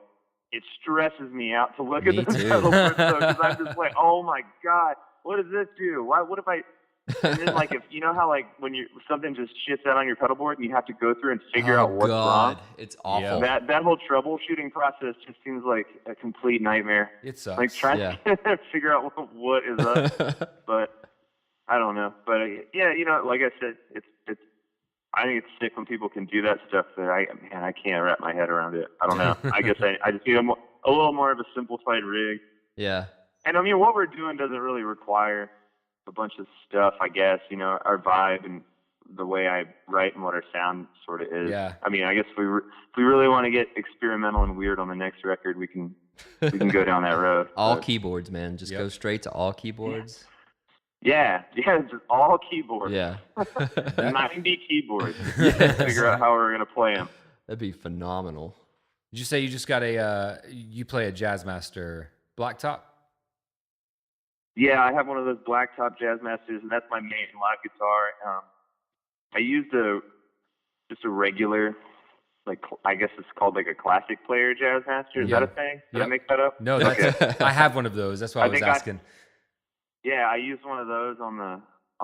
It stresses me out to look at the pedal board because I'm just like, oh my god, what does this do? What if I? And then like, if you know how like when something just shits out on your pedal board and you have to go through and figure out what's wrong. It's awful. That whole troubleshooting process just seems like a complete nightmare. It sucks. Like trying to figure out what is up, but I don't know. But yeah, you know, like I said, it's. I think it's sick when people can do that stuff. That I can't wrap my head around it. I don't know. I guess I just need a little more of a simplified rig. Yeah. And I mean, what we're doing doesn't really require a bunch of stuff. I guess, you know, our vibe and the way I write and what our sound sort of is. Yeah. I mean, I guess if we really want to get experimental and weird on the next record, we can go down that road. All keyboards, man. Just go straight to all keyboards. Yeah, just all keyboards. Yeah. 90 keyboards. Figure out how we're going to play them. That'd be phenomenal. Did you say you just got you play a Jazzmaster Blacktop? Yeah, I have one of those Blacktop Jazzmasters, and that's my main live guitar. I used just a regular, like, I guess it's called like a classic player Jazzmaster. Is that a thing? Did I make that up? No, I have one of those. That's why I was asking. Yeah, I used one of those on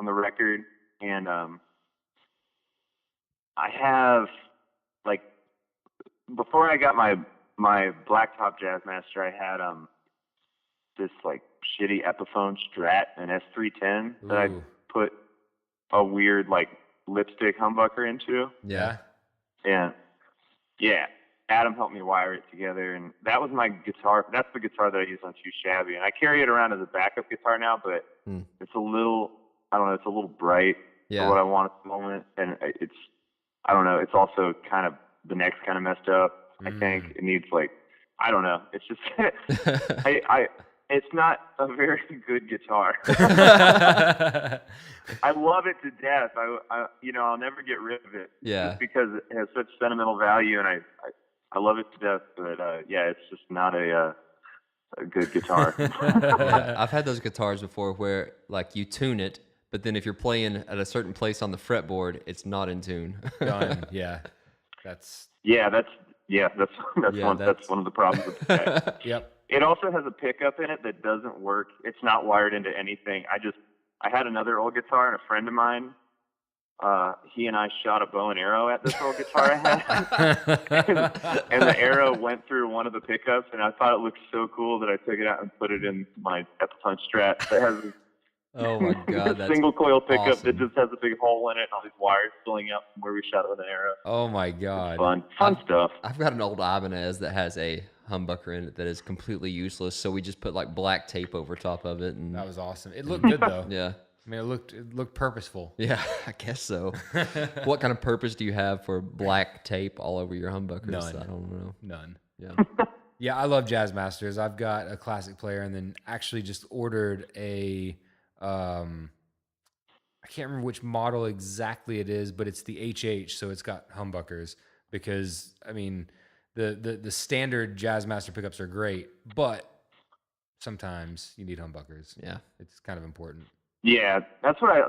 the record, and I have like before I got my Blacktop Jazzmaster, I had this like shitty Epiphone Strat, an S310 that I put a weird like lipstick humbucker into. Yeah. And yeah, Adam helped me wire it together, and that was my guitar. That's the guitar that I use on Too Shabby, and I carry it around as a backup guitar now, but it's a little, I don't know, it's a little bright for what I want at the moment, and I don't know, it's also kind of, the neck's kind of messed up. I think it needs like, I don't know, it's just, it's not a very good guitar. I love it to death. I'll never get rid of it. Yeah. Just because it has such sentimental value, and I love it to death. But it's just not a good guitar. Yeah, I've had those guitars before where like you tune it, but then if you're playing at a certain place on the fretboard, it's not in tune. Done. Yeah. That's one of the problems with that. Yep. It also has a pickup in it that doesn't work. It's not wired into anything. I had another old guitar, and a friend of mine, he and I shot a bow and arrow at this old guitar I had. and the arrow went through one of the pickups, and I thought it looked so cool that I took it out and put it in my Epiphone Strat that has oh my God, a single coil pickup awesome. that just has a big hole in it and all these wires spilling out from where we shot it with an arrow. Oh my God. Fun stuff. I've got an old Ibanez that has a humbucker in it that is completely useless, so we just put like black tape over top of it, and that was awesome. It looked good though. Yeah. I mean, it looked purposeful. Yeah, I guess so. What kind of purpose do you have for black tape all over your humbuckers? None. I don't know. None. Yeah. Yeah, I love Jazzmasters. I've got a classic player, and then actually just ordered a. I can't remember which model exactly it is, but it's the HH, so it's got humbuckers. Because I mean, the standard Jazzmaster pickups are great, but sometimes you need humbuckers. Yeah. It's kind of important. Yeah, that's what I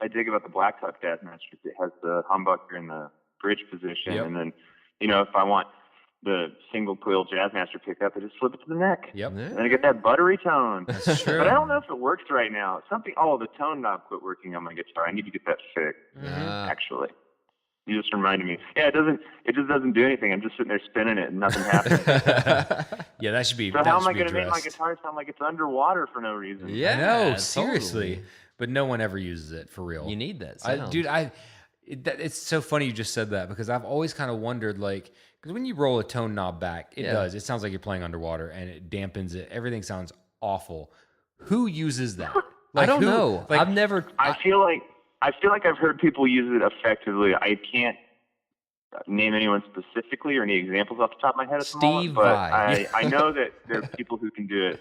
dig about the Blacktop Jazzmaster. It has the humbucker in the bridge position, Yep. and then, if I want the single coil Jazzmaster pickup, I just flip it to the neck. Yep. Yeah. And I get that buttery tone. That's true. But I don't know if it works right now. The tone knob quit working on my guitar. I need to get that fixed, actually. You just reminded me. Yeah, it just doesn't do anything. I'm just sitting there spinning it and nothing happens. Yeah, that should be. So how am I going to make my guitar sound like it's underwater for no reason? Yeah. I know, totally. seriously. But no one ever uses it for real. You need that sound. It's so funny you just said that, because I've always kind of wondered, like, because when you roll a tone knob back, it does. It sounds like you're playing underwater, and it dampens it. Everything sounds awful. Who uses that? I don't know. Like, I've never. I feel like I've heard people use it effectively. I can't name anyone specifically or any examples off the top of my head at the moment, but I know that there are people who can do it.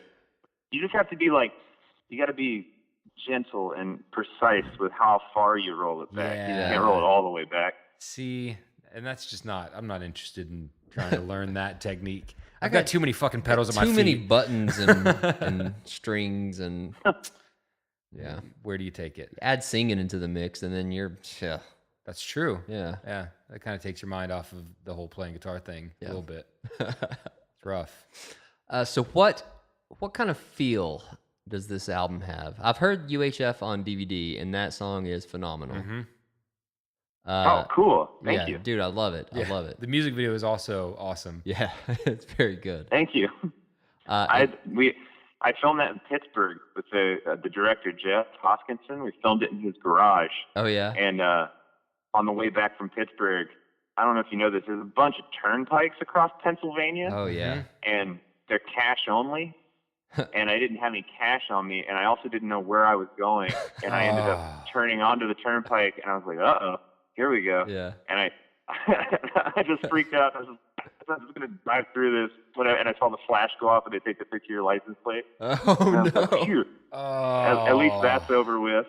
You just have to be you got to be gentle and precise with how far you roll it back. Yeah. You can't roll it all the way back. See, and that's just I'm not interested in trying to learn that technique. I've got too many fucking pedals on my feet. Too many buttons and strings and yeah. Where do you take it? Add singing into the mix, and then you're That's true. yeah. Yeah, that kind of takes your mind off of the whole playing guitar thing a little bit. It's rough. So what kind of feel does this album have? I've heard UHF on DVD, and that song is phenomenal. Mm-hmm. Oh, cool. Thank you. Dude, I love it. I love it. The music video is also awesome. Yeah, it's very good. Thank you. I filmed that in Pittsburgh with the director, Jeff Hudkins. We filmed it in his garage. Oh, yeah? And on the way back from Pittsburgh, I don't know if you know this, there's a bunch of turnpikes across Pennsylvania. Oh, yeah. And they're cash only. And I didn't have any cash on me, and I also didn't know where I was going. And I ended up turning onto the turnpike, and I was like, uh-oh, here we go. Yeah. And I just freaked out. I was just going to drive through this, and I saw the flash go off, and they take the picture of your license plate. Oh, and I was no. like, phew. At least that's over with.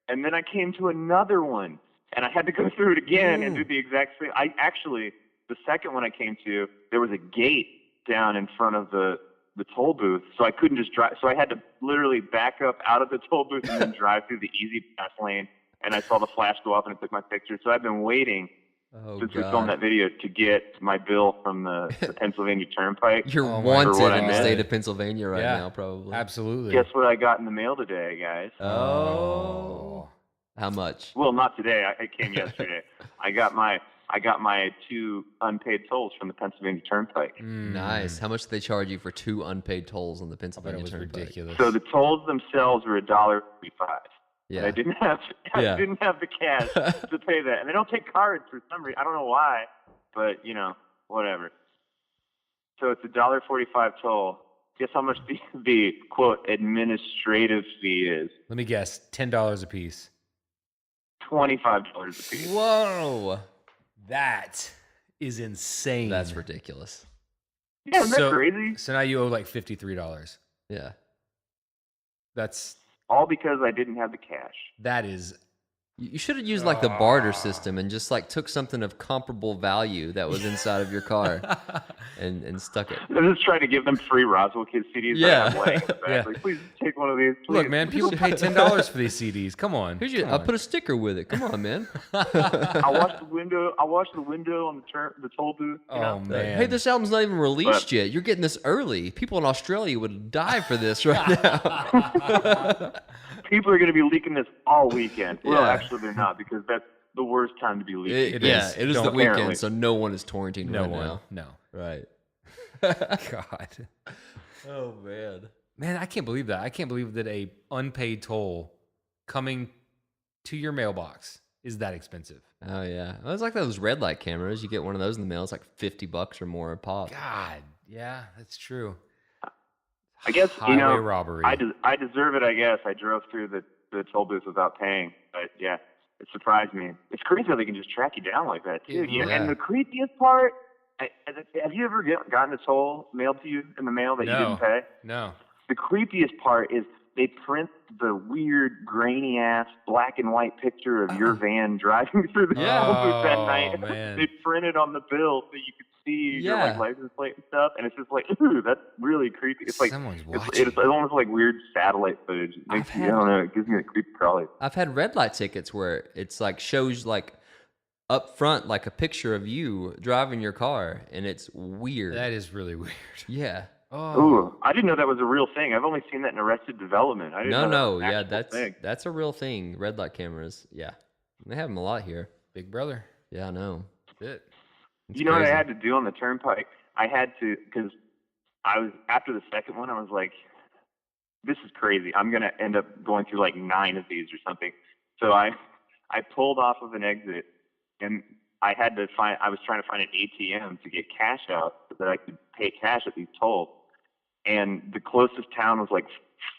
And then I came to another one, and I had to go through it again and do the exact same. The second one I came to, there was a gate down in front of the toll booth, so I couldn't just drive. So I had to literally back up out of the toll booth and then drive through the easy pass lane. And I saw the flash go off, and it took my picture. So I've been waiting since we filmed that video to get my bill from the Pennsylvania Turnpike. You're wanted in the state of Pennsylvania right now, probably. Absolutely. Guess what I got in the mail today, guys? Oh. How much? Well, not today. It came yesterday. I got my 2 unpaid tolls from the Pennsylvania Turnpike. Nice. How much did they charge you for 2 unpaid tolls on the I bet Pennsylvania it was Turnpike? ridiculous. So the tolls themselves were $1.45. Yeah. And I didn't have the cash to pay that. And they don't take cards for some reason. I don't know why, but whatever. So it's $1.45 toll. Guess how much the quote administrative fee is? Let me guess, $10 a piece. $25 a piece. Whoa. That is insane. That's ridiculous. Yeah, isn't that crazy? So now you owe like $53. Yeah. That's all because I didn't have the cash. That is. You should have used like the barter system and just like took something of comparable value that was inside of your car and stuck it. I'm just trying to give them free Rozwell Kids CDs. Yeah. Like, please take one of these. Please. Look, man, people pay $10 for these CDs. Come on. I put a sticker with it. Come on, man. I washed the window. on the toll booth. Oh man. Hey, this album's not even released yet. You're getting this early. People in Australia would die for this right now. People are going to be leaking this all weekend. Well, actually, they're not, because that's the worst time to be leaking. It is the weekend, so no one is torrenting now. No. Right. God. Oh, man. Man, I can't believe that. I can't believe that a unpaid toll coming to your mailbox is that expensive. Oh, yeah. Well, it's like those red light cameras. You get one of those in the mail. It's like $50 or more a pop. God. Yeah, that's true. I guess, Highway robbery. I deserve it, I guess. I drove through the the toll booth without paying. But yeah, it surprised me. It's crazy how they can just track you down like that too. Yeah. And the creepiest part, have you ever gotten a toll mailed to you in the mail that you didn't pay? No. The creepiest part is they print the weird, grainy-ass black and white picture of your van driving through the toll booth that night. Man. They print it on the bill so you could see your Yeah. license plate and stuff, and it's just like, ooh, that's really creepy. It's like Someone's watching. it's almost like weird satellite footage. It makes I don't know. It gives me the creepy crawly. I've had red light tickets where it's like shows like up front like a picture of you driving your car, and it's weird. That is really weird. Yeah. Oh. Ooh, I didn't know that was a real thing. I've only seen that in Arrested Development. I didn't know that No, was an yeah, actual thing. that's a real thing. Red light cameras, yeah, they have them a lot here. Big brother. Yeah, I know. That's it. It's You know what I crazy. had to do on the turnpike? I had to, because I was, after the second one, I was like, this is crazy. I'm going to end up going through like 9 of these or something. So I pulled off of an exit, and I was trying to find an ATM to get cash out so that I could pay cash at these tolls. And the closest town was like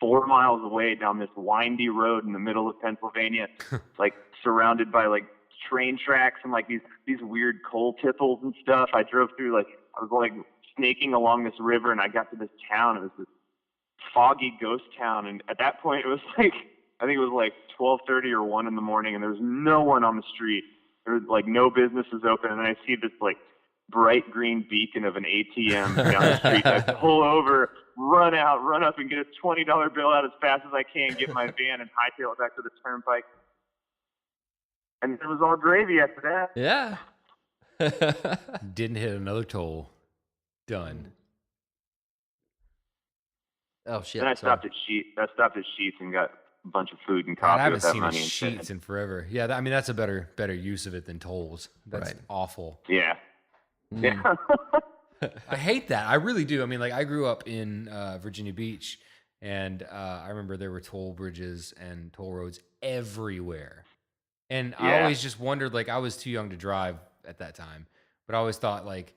4 miles away down this windy road in the middle of Pennsylvania, like surrounded by like train tracks and like these weird coal tipples and stuff. I drove through, like, I was like snaking along this river, and I got to this town. It was this foggy ghost town, and at that point it was like, I think it was like 12:30 or 1 in the morning, and there was no one on the street. There was like no businesses open, and then I see this like bright green beacon of an ATM down the street. I pull over, run up and get a $20 bill out as fast as I can, get my van, and hightail it back to the turnpike. And it was all gravy after that. Yeah. Didn't hit another toll. Done. Oh shit. Then I sorry. stopped at Sheets and got a bunch of food and God, coffee I haven't with that seen money. Sheets in forever. Yeah, I mean that's a better use of it than tolls. That's Right. awful. Yeah. Mm. Yeah. I hate that. I really do. I mean, like I grew up in Virginia Beach, and I remember there were toll bridges and toll roads everywhere. And I Yeah. always just wondered, like I was too young to drive at that time, but I always thought like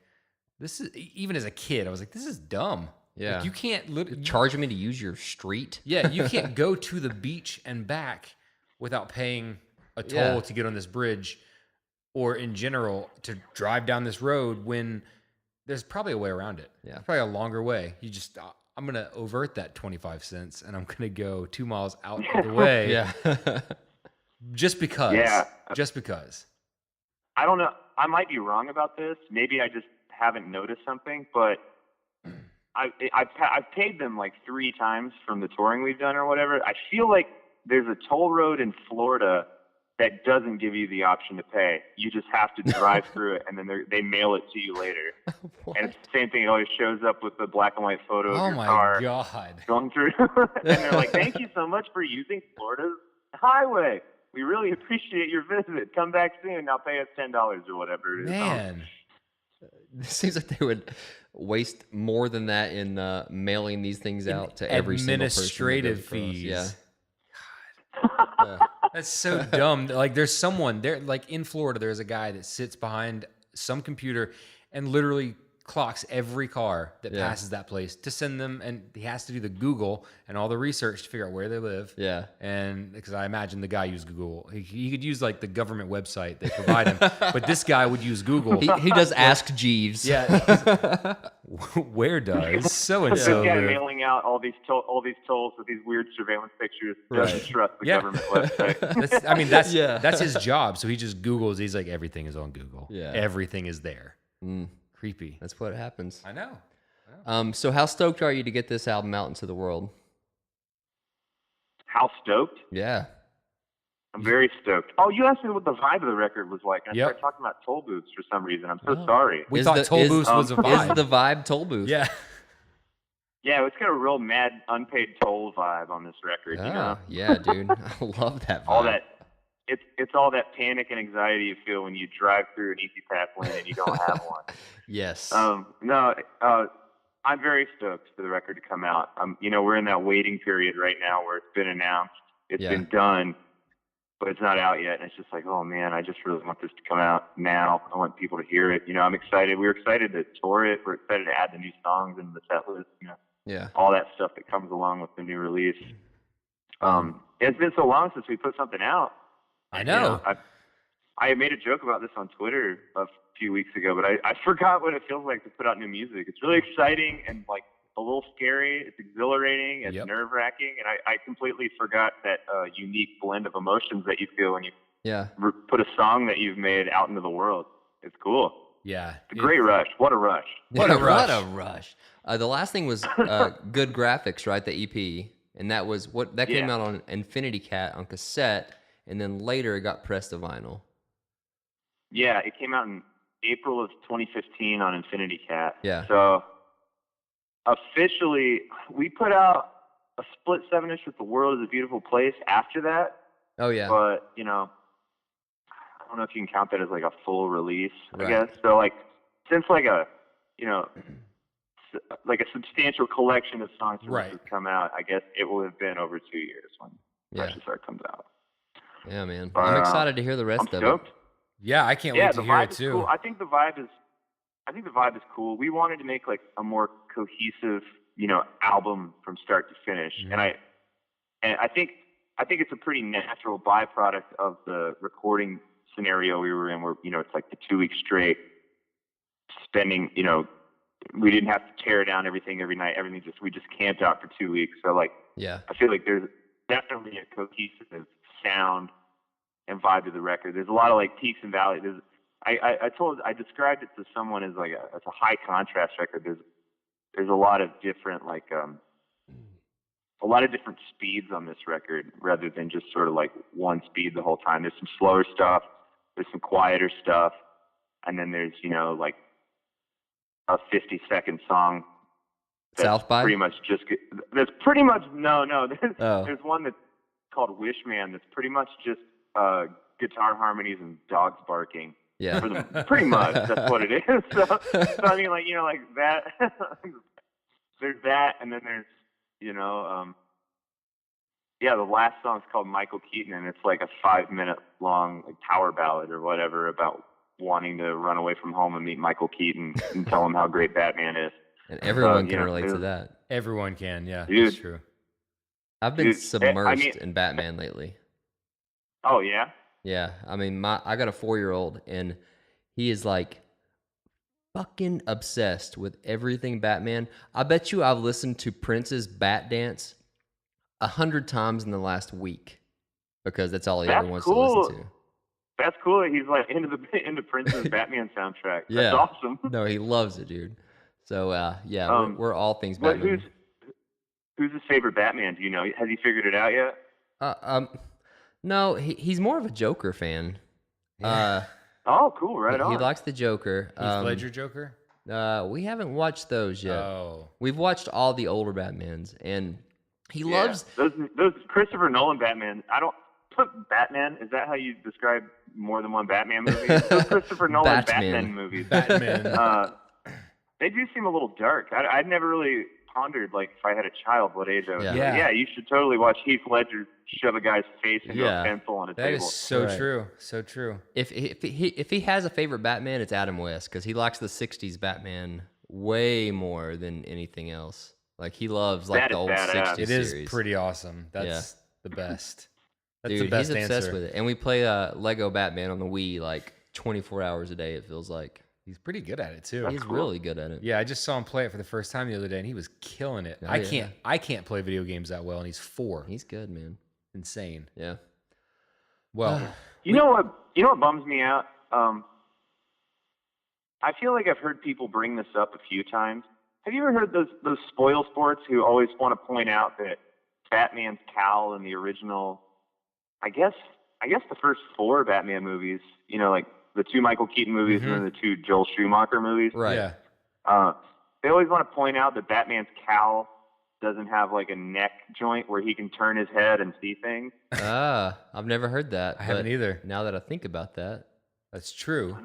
this is, even as a kid, I was like, this is dumb. Yeah. Like, you can't Charging me to use your street. Yeah, you can't go to the beach and back without paying a toll Yeah. to get on this bridge, or in general to drive down this road when there's probably a way around it. Yeah. There's probably a longer way. You just, I'm going to overt that 25 cents and I'm going to go 2 miles out of the way. Yeah. Just because. Yeah. Just because. I don't know. I might be wrong about this. Maybe I just haven't noticed something, but I've paid them like 3 times from the touring we've done or whatever. I feel like there's a toll road in Florida that doesn't give you the option to pay. You just have to drive through it, and then they mail it to you later. And it's the same thing. It always shows up with the black and white photo of Oh your my car God. going through. And they're like, thank you so much for using Florida's highway. We really appreciate your visit. Come back soon. Now pay us $10 or whatever it is. Man. It seems like they would waste more than that in mailing these things out to every single person. that Administrative goes across. fees. Yeah. God. That's so dumb. Like there's someone there, like in Florida, there's a guy that sits behind some computer and literally clocks every car that Yeah. passes that place to send them, and he has to do the Google and all the research to figure out where they live. Yeah. And because I imagine the guy used Google, he could use like the government website they provide him, but this guy would use Google. He does Ask Jeeves. Yeah. Where does so and This so guy live? mailing out all these tolls with these weird surveillance pictures doesn't Right. trust the Yeah. government website. That's Yeah. that's his job. So he just Googles. He's like, everything is on Google. Yeah. Everything is there. Mm, Creepy. that's what happens. I know. So how stoked are you to get this album out into the world? How stoked? Yeah. I'm very stoked. Oh, you asked me what the vibe of the record was like. I Yep. started talking about toll booths for some reason. I'm so Oh. sorry. We Is thought the- toll is- booths was a vibe. Is the vibe toll booth? Yeah. Yeah, it's got a real mad unpaid toll vibe on this record. You know, Yeah, dude. I love that vibe. all that. It's all that panic and anxiety you feel when you drive through an Easy Pass lane and you don't have one. Yes. No, I'm very stoked for the record to come out. We're in that waiting period right now where it's been announced, it's Yeah. been done, but it's not out yet. And it's just like, oh man, I just really want this to come out now. I want people to hear it. I'm excited. We're excited to tour it. We're excited to add the new songs into the set list. Yeah. All that stuff that comes along with the new release. It's been so long since we put something out. I know. I made a joke about this on Twitter a few weeks ago, but I forgot what it feels like to put out new music. It's really exciting and like a little scary. It's exhilarating. It's nerve-wracking, and I completely forgot that unique blend of emotions that you feel when you put a song that you've made out into the world. It's cool. Yeah. It's a great rush. What a rush. What a rush. What a rush. The last thing was Good Graphics, right? The EP. And that was that came out on Infinity Cat on cassette, and then later it got pressed to vinyl. Yeah, it came out in April of 2015 on Infinity Cat. Yeah. So officially, we put out a split 7-inch with The World is a Beautiful Place after that. Oh, yeah. But, you know, I don't know if you can count that as like a full release, Right. I guess. So, like, since like a, you know, like a substantial collection of songs has come out, I guess it will have been over 2 years when Precious Art comes out. Yeah, man. But, I'm excited to hear the rest I'm of stoked. it. Yeah, I can't wait to hear it too. Cool. I think the vibe is cool. We wanted to make like a more cohesive, you know, album from start to finish. Mm-hmm. And I think it's a pretty natural byproduct of the recording scenario we were in, where, you know, it's like the 2 weeks straight spending, you know, we didn't have to tear down everything every night. We just camped out for 2 weeks. So like, I feel like there's definitely a cohesive sound and vibe to the record. There's a lot of like peaks and valleys. I described it to someone as like as a high contrast record. There's a lot of different like a lot of different speeds on this record, rather than just sort of like one speed the whole time. There's some slower stuff, there's some quieter stuff, and then there's, you know, like a 50-second song that's South by? pretty much just there's pretty much there's one that's called Wish Man that's pretty much just guitar harmonies and dogs barking. Yeah. Pretty much, that's what it is. So I mean, like, you know, like that. There's that, and then there's, you know, the last song's called Michael Keaton, and it's like a 5-minute long like power ballad or whatever about wanting to run away from home and meet Michael Keaton and tell him how great Batman is. And everyone can relate to that. Everyone can, yeah. Dude, that's true. I've been submerged in Batman lately. Oh, yeah? Yeah. I mean, I got a 4-year-old, and he is like fucking obsessed with everything Batman. I bet you I've listened to Prince's Bat Dance 100 times in the last week, because that's all he ever wants to listen to. That's cool. He's like into Prince's Batman soundtrack. Yeah. That's awesome. No, he loves it, dude. So, we're all things Batman. Who's his favorite Batman? Do you know? Has he figured it out yet? No, he's more of a Joker fan. Yeah. Oh, cool. Right on. He likes the Joker. Heath Ledger Joker? We haven't watched those yet. Oh. We've watched all the older Batmans, and he loves those Christopher Nolan Batman. I don't put Batman. Is that how you describe more than one Batman movie? Those Christopher Nolan Batman movies. Batman. They do seem a little dark. I'd never really pondered, like, if I had a child, what age I would be. Yeah, you should totally watch Heath Ledger shove a guy's face into a pencil on a table. That is so true. So true. If he has a favorite Batman, it's Adam West, because he likes the 60s Batman way more than anything else. Like, he loves like the old 60s It series. is pretty awesome. That's the best. That's Dude, the best he's obsessed answer. with it. And we play Lego Batman on the Wii like 24 hours a day, it feels like. He's pretty good at it too. He's really good at it. Yeah, I just saw him play it for the first time the other day, and he was killing it. Oh, I can't play video games that well, and he's 4. He's good, man. Insane. Yeah. Well, you know what bums me out? I feel like I've heard people bring this up a few times. Have you ever heard those spoil sports who always want to point out that Batman's cowl in the original, I guess the first 4 Batman movies, you know, like the 2 Michael Keaton movies and then the 2 Joel Schumacher movies. Right. Yeah. They always want to point out that Batman's cowl doesn't have like a neck joint where he can turn his head and see things. I've never heard that. I haven't either. Now that I think about that, that's true.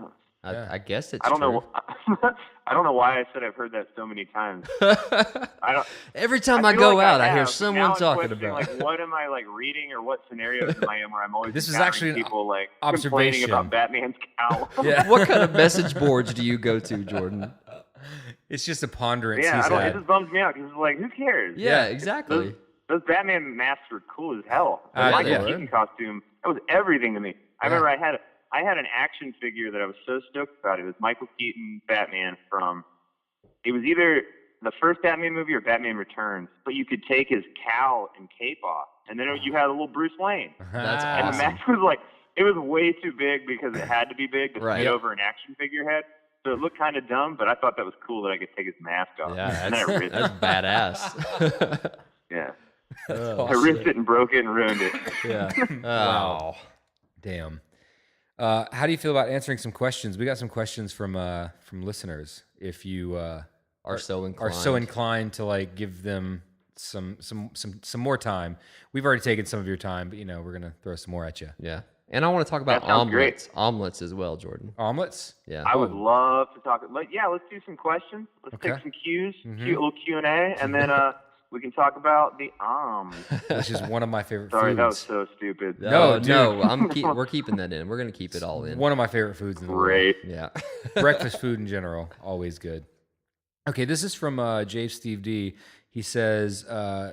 I guess it's I don't true. know. I don't know why I said I've heard that so many times. Every time I go out, I hear someone talking about. Like, what am I like reading, or what scenarios am I in where I'm always This is actually people like observation complaining about Batman's cowl? What kind of message boards do you go to, Jordan? It's just a ponderance. Yeah, it just bums me out because it's like, who cares? Yeah, exactly. those Batman masks were cool as hell. The Michael Keaton costume, that was everything to me. I remember I had an action figure that I was so stoked about. It was Michael Keaton Batman from, it was either the first Batman movie or Batman Returns, but you could take his cowl and cape off, and then you had a little Bruce Wayne. That's and awesome. the mask was like, it was way too big because it had to be big to fit over an action figure head. So it looked kind of dumb, but I thought that was cool that I could take his mask off. Yeah, that's badass. Yeah. Awesome. I ripped it and broke it and ruined it. Yeah. Wow. Damn. How do you feel about answering some questions? We got some questions from listeners. If you are so inclined to like give them some more time. We've already taken some of your time, but we're gonna throw some more at you. Yeah. And I want to talk about omelets as well, Jordan. Omelets? Yeah. I would love to talk. Let's do some questions. Let's take some cues, cute little Q&A, and then we can talk about the which is one of my favorite Sorry, foods. that was so stupid. No, we're keeping that in. We're gonna keep it all in. One of my favorite foods in the Great. world. Yeah. Breakfast food in general, always good. Okay, this is from Jave Steve D. He says,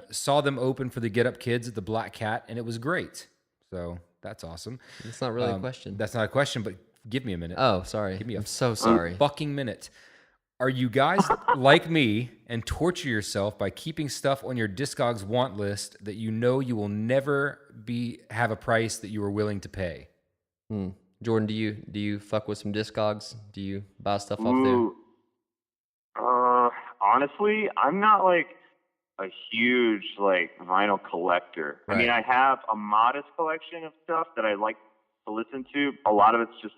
saw them open for the Get Up Kids at the Black Cat, and it was great. So that's awesome. It's not really a question. That's not a question, but give me a minute. Oh, sorry. Give me I'm so sorry. Fucking minute. Are you guys like me and torture yourself by keeping stuff on your Discogs want list that you know you will never have a price that you are willing to pay? Jordan, do you fuck with some Discogs? Do you buy stuff off there? Honestly, I'm not like a huge like vinyl collector. Right. I mean, I have a modest collection of stuff that I like to listen to. A lot of it's just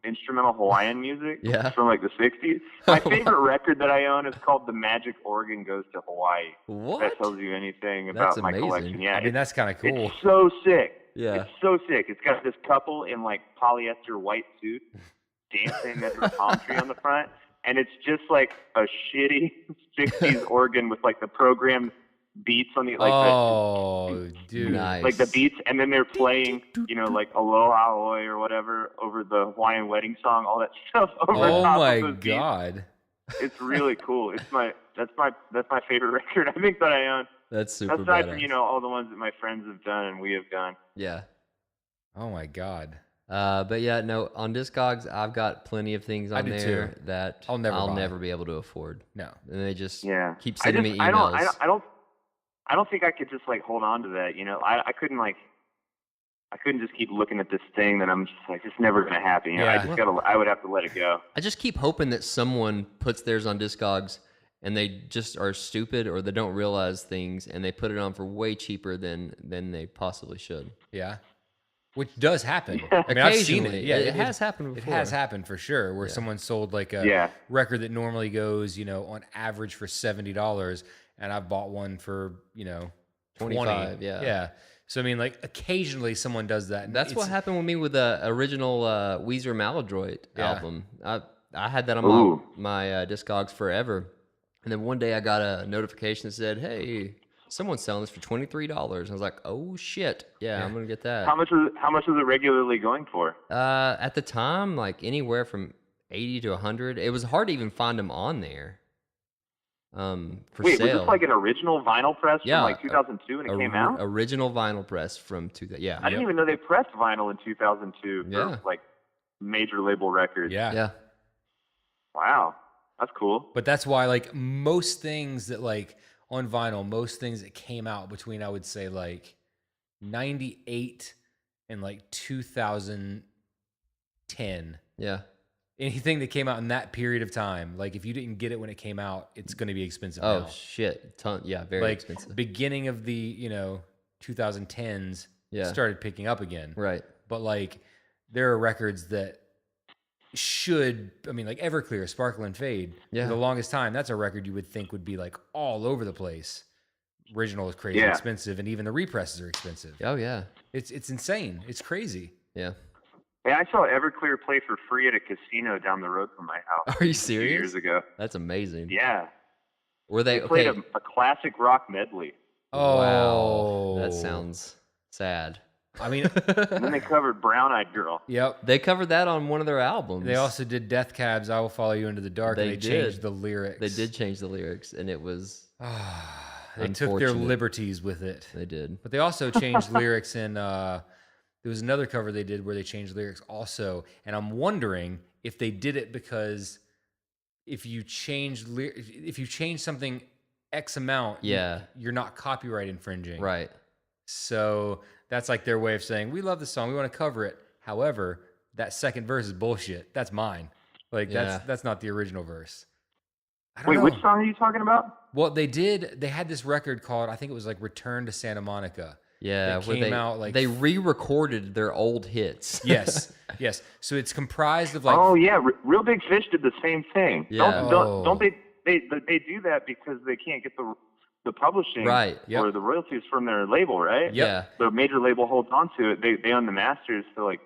instrumental Hawaiian music from like the 60s. My favorite record that I own is called The Magic Organ Goes to Hawaii. What? If that tells you anything about my collection. Yeah, I mean, that's kind of cool. It's so sick. Yeah. It's so sick. It's got this couple in like polyester white suits dancing under a palm tree on the front. And it's just like a shitty 60s organ with like the programmed beats on the dude, nice. Like the beats, and then they're playing, like Aloha Oi or whatever over the Hawaiian wedding song, all that stuff over top of those God. Beats. It's really cool. That's my favorite record I think that I own. That's super Aside badass. from all the ones that my friends have done and we have done. Yeah. Oh my God. But yeah, no, on Discogs, I've got plenty of things on there that I'll never be able to afford. No. And they just keep I sending me emails. I don't think I could just like hold on to that. I couldn't just keep looking at this thing that I'm just like, it's never going to happen. I would have to let it go. I just keep hoping that someone puts theirs on Discogs and they just are stupid or they don't realize things and they put it on for way cheaper than they possibly should. Yeah. Which does happen. I mean, I've seen it. Yeah, it has happened before. It has happened for sure, where someone sold like a record that normally goes, on average for $70, and I've bought one for, 25, Yeah. So I mean, like occasionally someone does that. That's what happened with me with the original Weezer Maladroit album. I had that on my Discogs forever, and then one day I got a notification that said, "Hey, someone's selling this for $23." I was like, "Oh shit, yeah, I'm gonna get that." How much is it regularly going for? At the time, like anywhere from 80 to 100. It was hard to even find them on there. For Wait, sale. was this like an original vinyl press from like 2002 when it came out? Original vinyl press from 2000. Yeah, I didn't even know they pressed vinyl in 2002 for like major label records. Yeah. Wow, that's cool. But that's why like most things that like on vinyl, most things that came out between I would say like 98 and like 2010. Yeah. Anything that came out in that period of time, like if you didn't get it when it came out, it's going to be expensive now. Oh shit, very expensive. Beginning of the 2010s started picking up again. Right. But like there are records that like Everclear, Sparkle and Fade. Yeah. For the longest time, that's a record you would think would be like all over the place. Original is crazy expensive, and even the represses are expensive. Oh yeah. It's insane. It's crazy. Yeah. Hey, I saw Everclear play for free at a casino down the road from my house. Are you serious? 2 years ago. That's amazing. Yeah. Were they played a classic rock medley. Oh, wow. That sounds sad. I mean, and then they covered Brown Eyed Girl. Yep. They covered that on one of their albums. They also did Death Cab's I Will Follow You Into the Dark, and they changed the lyrics. They did change the lyrics, and it was They took their Unfortunate. liberties with it. They did. But they also changed lyrics in there was another cover they did where they changed lyrics also, and I'm wondering if they did it because if you change something X amount, Yeah. you're not copyright infringing. Right. So that's like their way of saying, we love the song, we want to cover it. However, that second verse is bullshit. That's mine. Like that's not the original verse. I don't Wait, know. which song are you talking about? Well, they had this record called, I think it was like Return to Santa Monica. Yeah, That where came out like they re-recorded their old hits. Yes. So it's comprised of like Oh yeah, Real Big Fish did the same thing. Yeah. Don't they do that because they can't get the publishing Right. Yep. or the royalties from their label, right? Yeah. The major label holds on to it. They own the masters, so like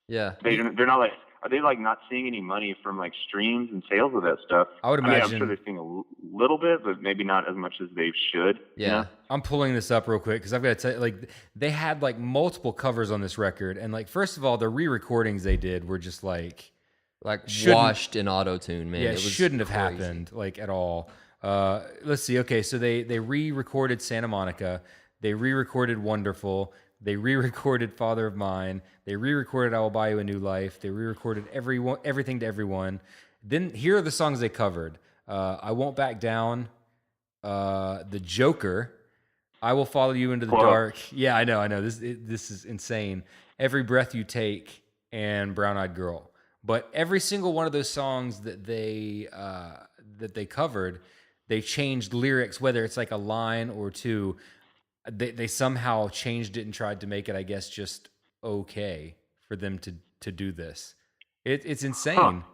Yeah. they're not like, are they like not seeing any money from like streams and sales of that stuff? I would mean, I'm imagine- sure they're seeing a little bit, but maybe not as much as they should. Yeah. You know? I'm pulling this up real quick because I've got to tell you, like, they had like multiple covers on this record, and like, first of all, the re-recordings they did were just like shouldn't- washed in auto-tune, man. yeah, It was shouldn't have crazy. happened like at all. Let's see. Okay, so they re-recorded Santa Monica, they re-recorded Wonderful, they re-recorded Father of Mine, they re-recorded I Will Buy You a New Life, they re-recorded Everything to Everyone. Then here are the songs they covered: I Won't Back Down, The Joker, I Will Follow You Into the Whoa. Dark. Yeah, I know. This is insane. Every Breath You Take and Brown Eyed Girl. But every single one of those songs that they covered, they changed lyrics, whether it's like a line or two. They somehow changed it and tried to make it, I guess, just okay for them to do this. It's insane.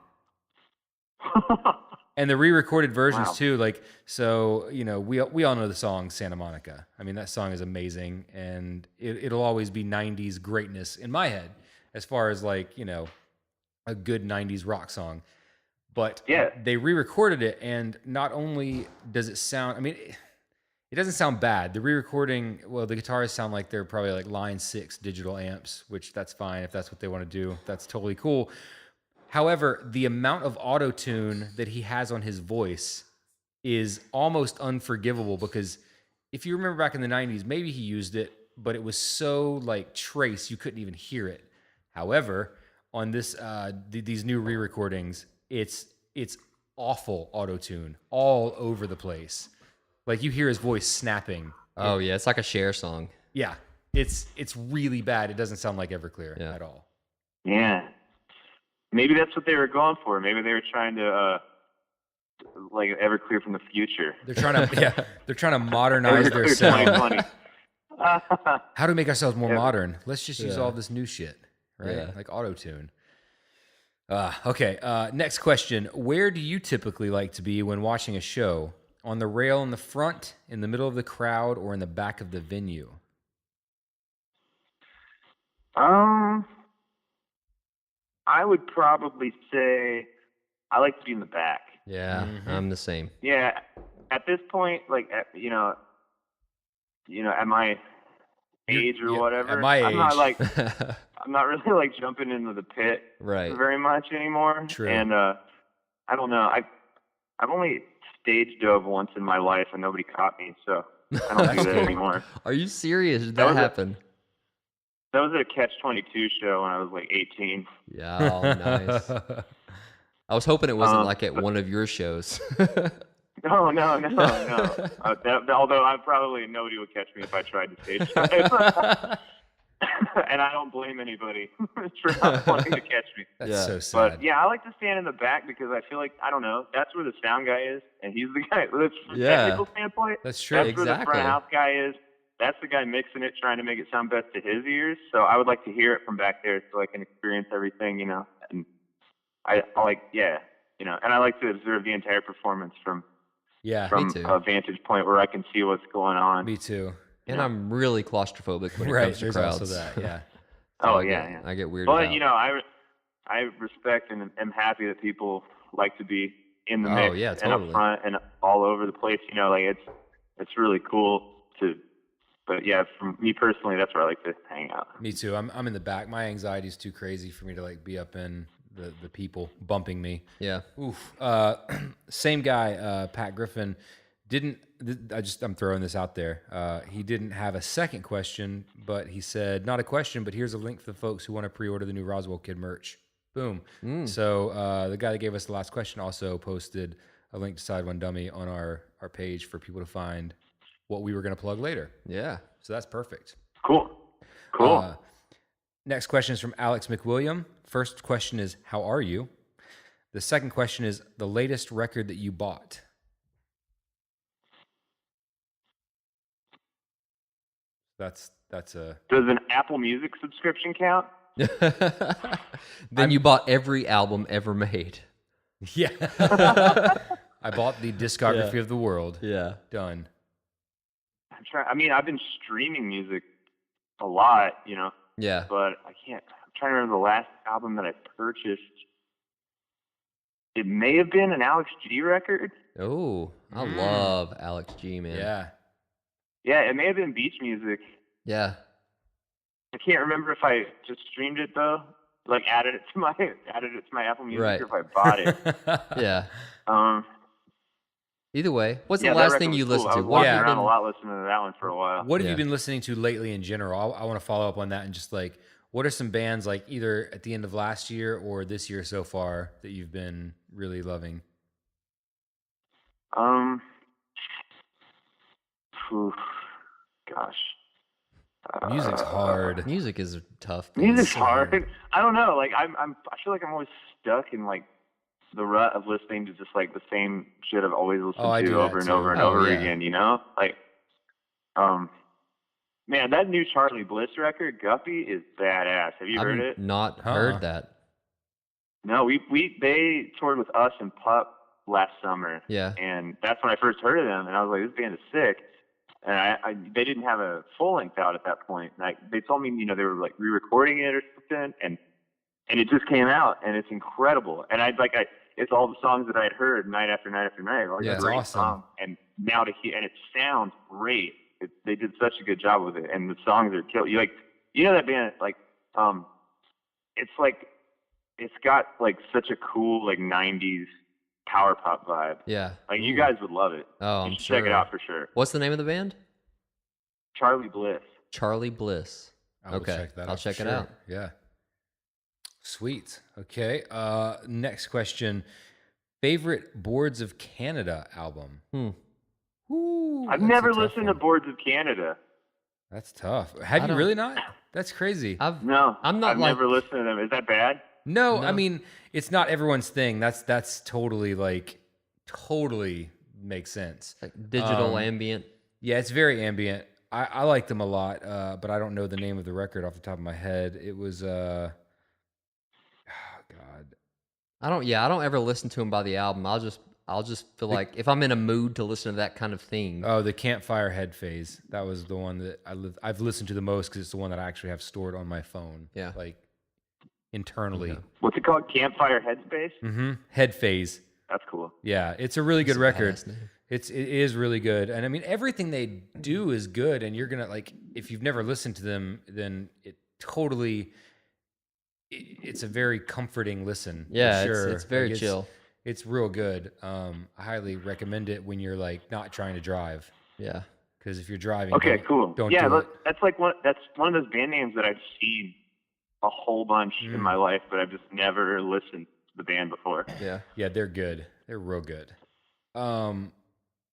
And the re-recorded versions Wow. too, like, so, you know, we all know the song Santa Monica. I mean, that song is amazing, and it'll always be 90s greatness in my head as far as like, you know, a good 90s rock song. But Yeah. they re-recorded it, and not only does it sound, I mean, it doesn't sound bad. The re-recording, well, the guitars sound like they're probably like Line 6 digital amps, which that's fine if that's what they want to do. That's totally cool. However, the amount of auto-tune that he has on his voice is almost unforgivable, because if you remember back in the 90s, maybe he used it, but it was so like trace, you couldn't even hear it. However, on this these new re-recordings, it's awful auto-tune all over the place. Like, you hear his voice snapping. Oh yeah, it's like a Cher song. Yeah, it's really bad. It doesn't sound like Everclear at all. Yeah. Maybe that's what they were going for. Maybe they were trying to like Everclear from the future. They're trying to modernize their sound. 2020. How do we make ourselves more modern? Let's just use Yeah. all this new shit, right? Yeah. Like auto-tune. Okay, next question. Where do you typically like to be when watching a show? On the rail in the front, in the middle of the crowd, or in the back of the venue? I would probably say I like to be in the back. Yeah, I'm the same. Yeah, at this point, like you know, at my age or yeah, whatever, at my I'm not age. like I'm not really like jumping into the pit Right. very much anymore. True. And I don't know. I've only stage dove once in my life, and nobody caught me, so I don't do that anymore. Are you serious? Did That that was a- happen? That was at a Catch-22 show when I was like 18. Yeah, oh, nice. I was hoping it wasn't like at one of your shows. No. Although nobody would catch me if I tried to stage dive. And I don't blame anybody for not wanting to catch me. That's Yeah. so sad. But yeah, I like to stand in the back because I feel like, I don't know, that's where the sound guy is, and he's the guy. From a Yeah. technical standpoint, That's true. that's where the Exactly. front house guy is. That's the guy mixing it, trying to make it sound best to his ears. So I would like to hear it from back there so I can experience everything, you know. And I like, yeah, you know, and I like to observe the entire performance from Yeah, from too. a vantage point where I can see what's going on. me too. And I'm really claustrophobic when it Right, comes to there's crowds. also that, yeah. So Oh, I yeah, get, yeah. I get weirded But out. you know, I respect and am happy that people like to be in the Oh, mix yeah, and totally. up front and all over the place. You know, like it's really cool to. But yeah, for me personally, that's where I like to hang out. Me too. I'm in the back. My anxiety is too crazy for me to like be up in the people bumping me. Yeah. Oof. Same guy, Pat Griffin. I'm throwing this out there. He didn't have a second question, but he said, not a question, but here's a link for the folks who want to pre-order the new Rozwell Kid merch. Boom. So the guy that gave us the last question also posted a link to SideOne Dummy on our page for people to find what we were going to plug later. Yeah. So that's perfect. Cool. Next question is from Alex McWilliam. First question is, how are you? The second question is, the latest record that you bought. That's a... Does an Apple Music subscription count? Then you bought every album ever made. Yeah. I bought the discography of the world. Yeah. Done. I've been streaming music a lot, Yeah. but I'm trying to remember the last album that I purchased. It may have been an Alex G record. Oh, I love Alex G, man. Yeah. Yeah, it may have been Beach Music. Yeah. I can't remember if I just streamed it though, like added it to my Apple Music, Right. or if I bought it. Yeah. Either way, what's the that last record thing was you cool. listened I to? was What walking have you around been- a lot listening to that one for a while. What have Yeah. you been listening to lately in general? I want to follow up on that and just like, what are some bands like either at the end of last year or this year so far that you've been really loving? Gosh. Music's hard. Music is tough. Music's So hard. I don't know. Like I feel like I'm always stuck in like the rut of listening to just like the same shit I've always listened I do to that over and too. over and Oh, over yeah. again. Like, man, that new Charlie Bliss record, Guppy, is badass. Have you heard I've it? not Huh. heard that. No, they toured with us and Pup last summer. Yeah. And that's when I first heard of them, and I was like, this band is sick. And they didn't have a full length out at that point. And they told me, they were like re-recording it or something, and it just came out, and it's incredible. And it's all the songs that I had heard night after night after night. Like, Yeah, it's great awesome. song. And now to hear, and it sounds great. They did such a good job with it, and the songs are killed. That band, it's got like such a cool like '90s power pop vibe. Yeah. Like you guys would love it. Oh, You I'm should sure. check it out for sure. What's the name of the band? Charlie Bliss. Charlie Bliss. I will Okay, check that I'll out for check it sure. out. Yeah. Sweet. Okay. Next question. Favorite Boards of Canada album? Ooh, I've that's never a tough listened to one. Boards of Canada. That's tough. Have you don't- really not? That's crazy. No, I'm not I've like- never listened to them. Is that bad? No, I No. mean, it's not everyone's thing. That's totally makes sense. Like digital Um, ambient. Yeah, it's very ambient. I like them a lot, but I don't know the name of the record off the top of my head. It was oh God. I don't ever listen to them by the album. I'll just feel like if I'm in a mood to listen to that kind of thing. Oh, the Campfire Head Phase. That was the one that I've listened to the most because it's the one that I actually have stored on my phone. Yeah. Like internally. Okay. What's it called? Campfire Headspace? Mm-hmm. Head Phase. That's cool. Yeah, it's a really good That's a record. badass name. It is really good, and I mean everything they do is good. And you're gonna like if you've never listened to them, then it's a very comforting listen. for Yeah, sure. it's very Like, chill. It's real good. I highly recommend it when you're like not trying to drive, Yeah. because if you're driving, Okay, don't- cool. Don't yeah, do it. that's one of those band names that I've seen a whole bunch in my life, but I've just never listened to the band before. Yeah. Yeah, they're good. They're real good.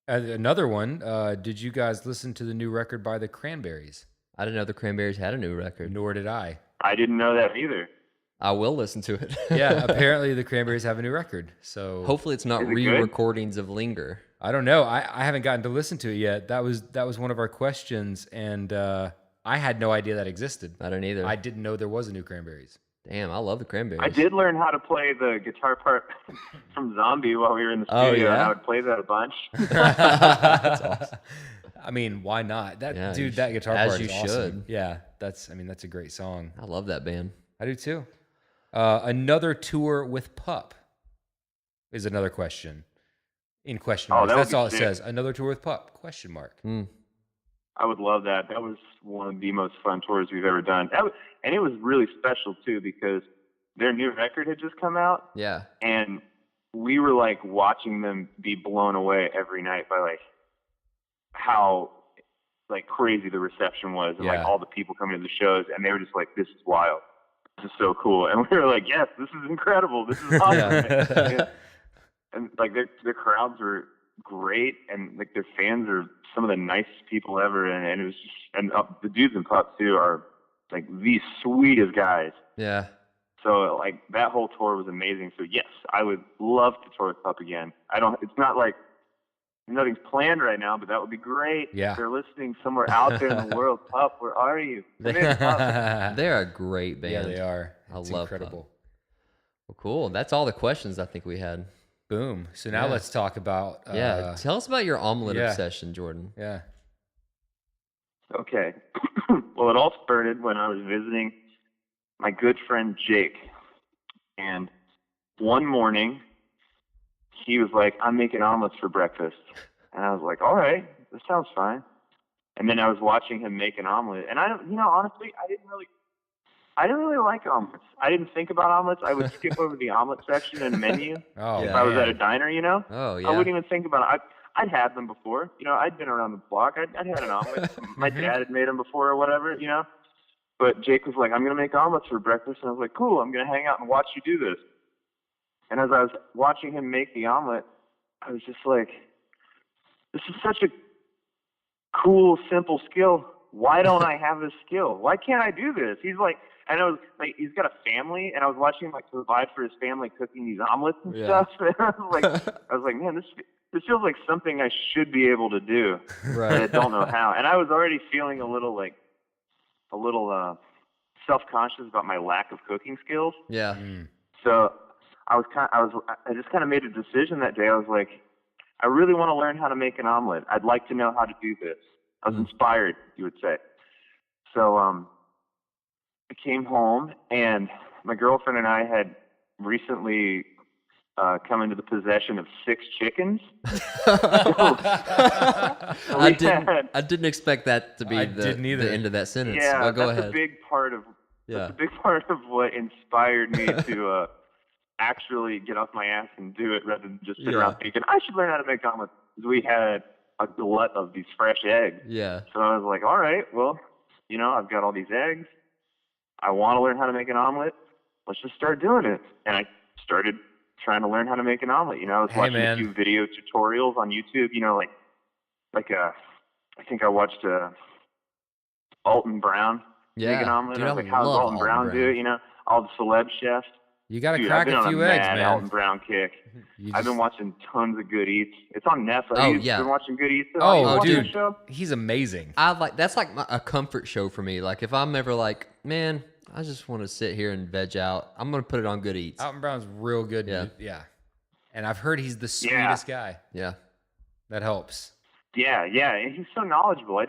Another one. Did you guys listen to the new record by the Cranberries? I didn't know the Cranberries had a new record. Nor did I. I didn't know that either. I will listen to it. Yeah, apparently the Cranberries have a new record. So Hopefully it's not Is it good? re-recordings of Linger. I don't know. I haven't gotten to listen to it yet. That was one of our questions, and I had no idea that existed. I don't either. I didn't know there was a new Cranberries. Damn, I love the Cranberries. I did learn how to play the guitar part from Zombie while we were in the Oh, studio, and yeah? I would play that a bunch. That's awesome. I mean, why not? That Yeah, dude, you that guitar as part you is awesome. should. Yeah, that's a great song. I love that band. I do too. Another tour with Pup is another question. In question Oh, marks. that would That's be all it sick. says. Another tour with Pup? Question mark. I would love that. That was one of the most fun tours we've ever done. And it was really special too because their new record had just come out, Yeah. and we were like watching them be blown away every night by like how like crazy the reception was, and like all the people coming to the shows, and they were just like, "This is wild. This is so cool." And we were like, "Yes, this is incredible. This is awesome." And like their crowds were great, and like their fans are some of the nicest people ever, and it was just, and the dudes in Pup too are like the sweetest guys. Yeah. So like that whole tour was amazing. So yes, I would love to tour with Pup again. It's not like nothing's planned right now, but that would be great. Yeah. If they're listening somewhere out there in the world, Pup, where are you? Come in, Pup. They're a great band. Yeah, they are. It's love incredible. Pup. Well, cool. That's all the questions I think we had. Boom. So now let's talk about... tell us about your omelet obsession, Jordan. Yeah. Okay. Well, it all started when I was visiting my good friend Jake. And one morning, he was like, "I'm making omelets for breakfast." And I was like, "All right, this sounds fine." And then I was watching him make an omelet. And honestly, I didn't really like omelets. I didn't think about omelets. I would skip over the omelet section in a menu if I was at a diner, Oh, yeah. I wouldn't even think about it. I'd had them before. I'd been around the block. I'd had an omelet. My dad had made them before or whatever, But Jake was like, "I'm going to make omelets for breakfast." And I was like, "Cool, I'm going to hang out and watch you do this." And as I was watching him make the omelet, I was just like, this is such a cool, simple skill. Why don't I have this skill? Why can't I do this? He's like, and I was like, he's got a family, and I was watching him like provide for his family, cooking these omelets and stuff. And I was like, man, this feels like something I should be able to do, but I don't know how. And I was already feeling a little self-conscious about my lack of cooking skills. Yeah. So I just kind of made a decision that day. I was like, I really want to learn how to make an omelet. I'd like to know how to do this. I was inspired, you would say. So I came home, and my girlfriend and I had recently come into the possession of 6 chickens. I didn't expect that to be the end of that sentence. Yeah, well, go that's ahead. a big part of what inspired me to actually get off my ass and do it rather than just sit around thinking I should learn how to make omelets. We had a glut of these fresh eggs. Yeah. So I was like, all right, well, I've got all these eggs. I want to learn how to make an omelet. Let's just start doing it. And I started trying to learn how to make an omelet. I was watching a few video tutorials on YouTube. I think I watched Alton Brown make an omelet. Dude, I was like, how does Alton Brown do it? All the celeb chefs. You got to crack a few eggs, man. Alton Brown kick. I've been watching tons of Good Eats. It's on Netflix. Oh, You've been watching Good Eats? Dude, he's amazing. That's like a comfort show for me. Like if I'm ever like, man, I just want to sit here and veg out, I'm gonna put it on Good Eats. Alton Brown's real good. Yeah. And I've heard he's the sweetest guy. Yeah. That helps. Yeah. And he's so knowledgeable. I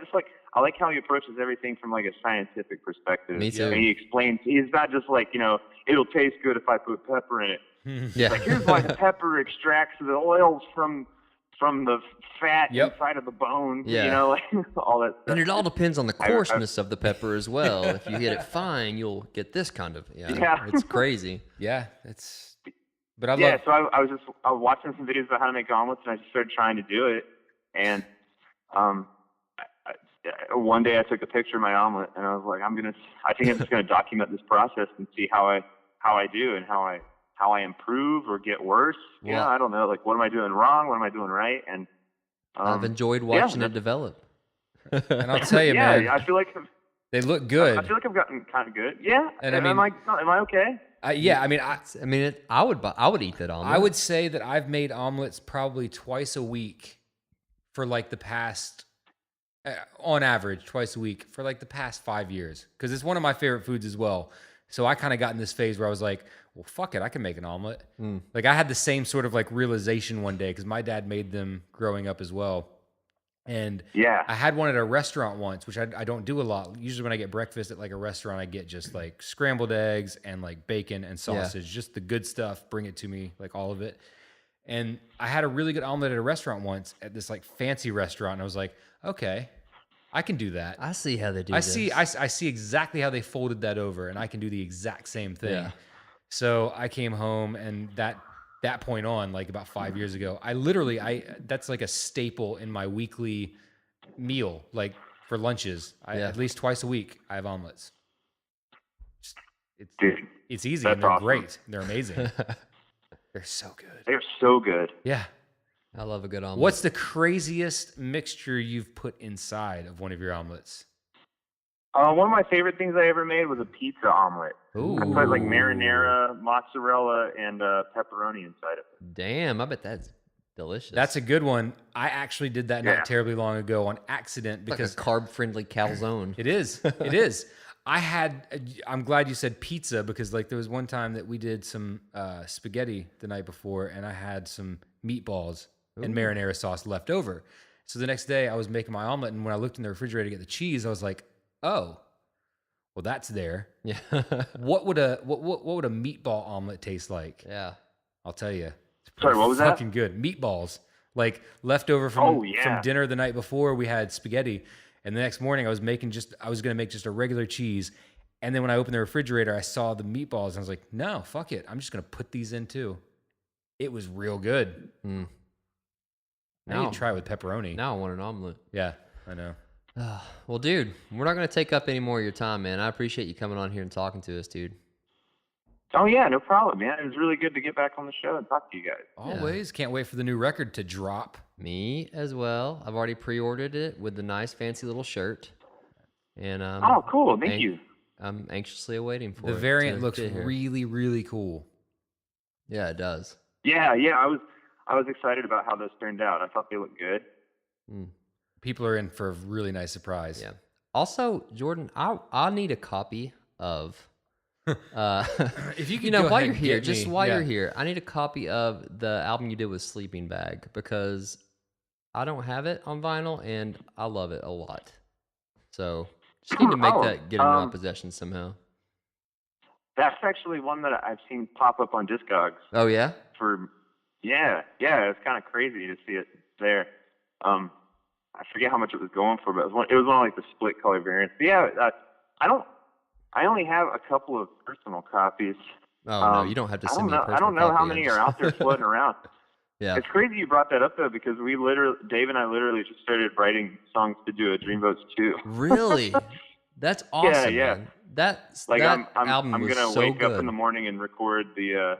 like how he approaches everything from like a scientific perspective. Me too. And he explains, he's not just like, it'll taste good if I put pepper in it. Yeah. Like, here's why the pepper extracts the oils from the fat inside of the bone. Yeah. All that stuff. And it all depends on the coarseness of the pepper as well. If you get it fine, you'll get this kind of, it's crazy. Yeah. So I was watching some videos about how to make omelets, and I just started trying to do it. And, one day I took a picture of my omelet, and I was like, I think I'm just going to document this process and see how I do and how I improve or get worse. Yeah. I don't know. Like, what am I doing wrong? What am I doing right? And I've enjoyed watching it develop. And I'll tell you, man, I feel like they look good. I feel like I've gotten kind of good. Yeah. And am I okay? I would eat that omelet. I would say that I've made omelets probably twice a week for like the past, on average, twice a week for like the past 5 years, because it's one of my favorite foods as well. So I kind of got in this phase where I was like, well, fuck it, I can make an omelet. Like I had the same sort of like realization one day because my dad made them growing up as well. And I had one at a restaurant once, which I don't do a lot. Usually when I get breakfast at like a restaurant, I get just like scrambled eggs and like bacon and sausage, just the good stuff. Bring it to me, like all of it. And I had a really good omelet at a restaurant once at this like fancy restaurant. And I was like, okay, I can do that. I see how they do this. I see exactly how they folded that over, and I can do the exact same thing. Yeah. So I came home, and that point on, like about 5 years ago, that's like a staple in my weekly meal, like for lunches. At least twice a week, I have omelets. Dude, it's easy that's and they're awesome. great. They're amazing. They're so good. They're so good. Yeah. I love a good omelet. What's the craziest mixture you've put inside of one of your omelets? One of my favorite things I ever made was a pizza omelet. Ooh. I put like marinara, mozzarella, and pepperoni inside of it. Damn, I bet that's delicious. That's a good one. I actually did that Yeah. not terribly long ago on accident like because a carb-friendly calzone. it is. It is. I'm glad you said pizza because like there was one time that we did some spaghetti the night before and I had some meatballs and marinara sauce left over. So the next day I was making my omelet and when I looked in the refrigerator to get the cheese, I was like, oh, well that's there. Yeah. What would a meatball omelet taste like? Yeah. I'll tell you. Sorry, what was that? Fucking good. Meatballs. Like leftover from dinner the night before, we had spaghetti. And the next morning I was going to make just a regular cheese. And then when I opened the refrigerator, I saw the meatballs and I was like, no, fuck it. I'm just going to put these in too. It was real good. Mm. Now you try it with pepperoni. Now I want an omelet. Yeah, I know. Well, dude, we're not going to take up any more of your time, man. I appreciate you coming on here and talking to us, dude. Oh, yeah, no problem, man. It was really good to get back on the show and talk to you guys. Always. Can't wait for the new record to drop. Me as well. I've already pre-ordered it with the nice, fancy little shirt. And oh, cool. Thank you. I'm anxiously awaiting for it. The variant to looks get here. really, really cool. Yeah, it does. Yeah, I was excited about how those turned out. I thought they looked good. Mm. People are in for a really nice surprise. Yeah. Also, Jordan, I need a copy of... if you could while ahead you're and here, get just me- while yeah. you're here, I need a copy of the album you did with Sleeping Bag because I don't have it on vinyl and I love it a lot. So just need to get it in my possession somehow. That's actually one that I've seen pop up on Discogs. Oh yeah? Yeah, it's kind of crazy to see it there. I forget how much it was going for, but it was one of like the split color variants. But yeah, I only have a couple of personal copies. Oh no, you don't have to send me a personal I don't know how copy. many are out there floating around. Yeah. It's crazy you brought that up though, because Dave and I literally just started writing songs to do a Dreamboats 2. Really? That's awesome. Yeah. Man. That's Like that I'm album was gonna so wake good. up in the morning and record the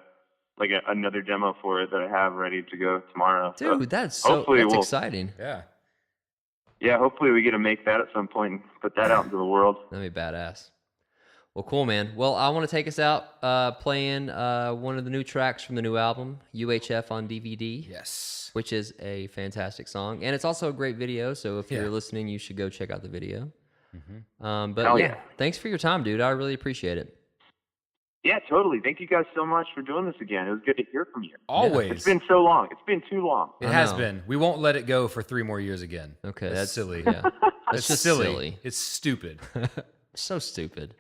another demo for it that I have ready to go tomorrow. Dude, So that's hopefully exciting. Yeah. yeah, hopefully we get to make that at some point and put that out into the world. That'd be badass. Well, cool, man. Well, I want to take us out playing one of the new tracks from the new album, UHF on DVD. Yes. Which is a fantastic song. And it's also a great video, so if you're listening, you should go check out the video. Mm-hmm. But Hell yeah, yeah. thanks for your time, dude. I really appreciate it. Yeah, totally. Thank you guys so much for doing this again. It was good to hear from you. Always. It's been so long. It's been too long. It I has know. been. We won't let it go for 3 more years again. Okay, That's silly. Yeah, that's It's just silly. silly. It's stupid. So stupid.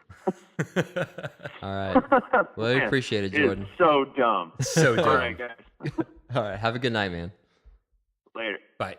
All right. Well, I Man, appreciate it, It is Jordan. so dumb. So dumb. All right, guys. All right. Have a good night, man. Later. Bye.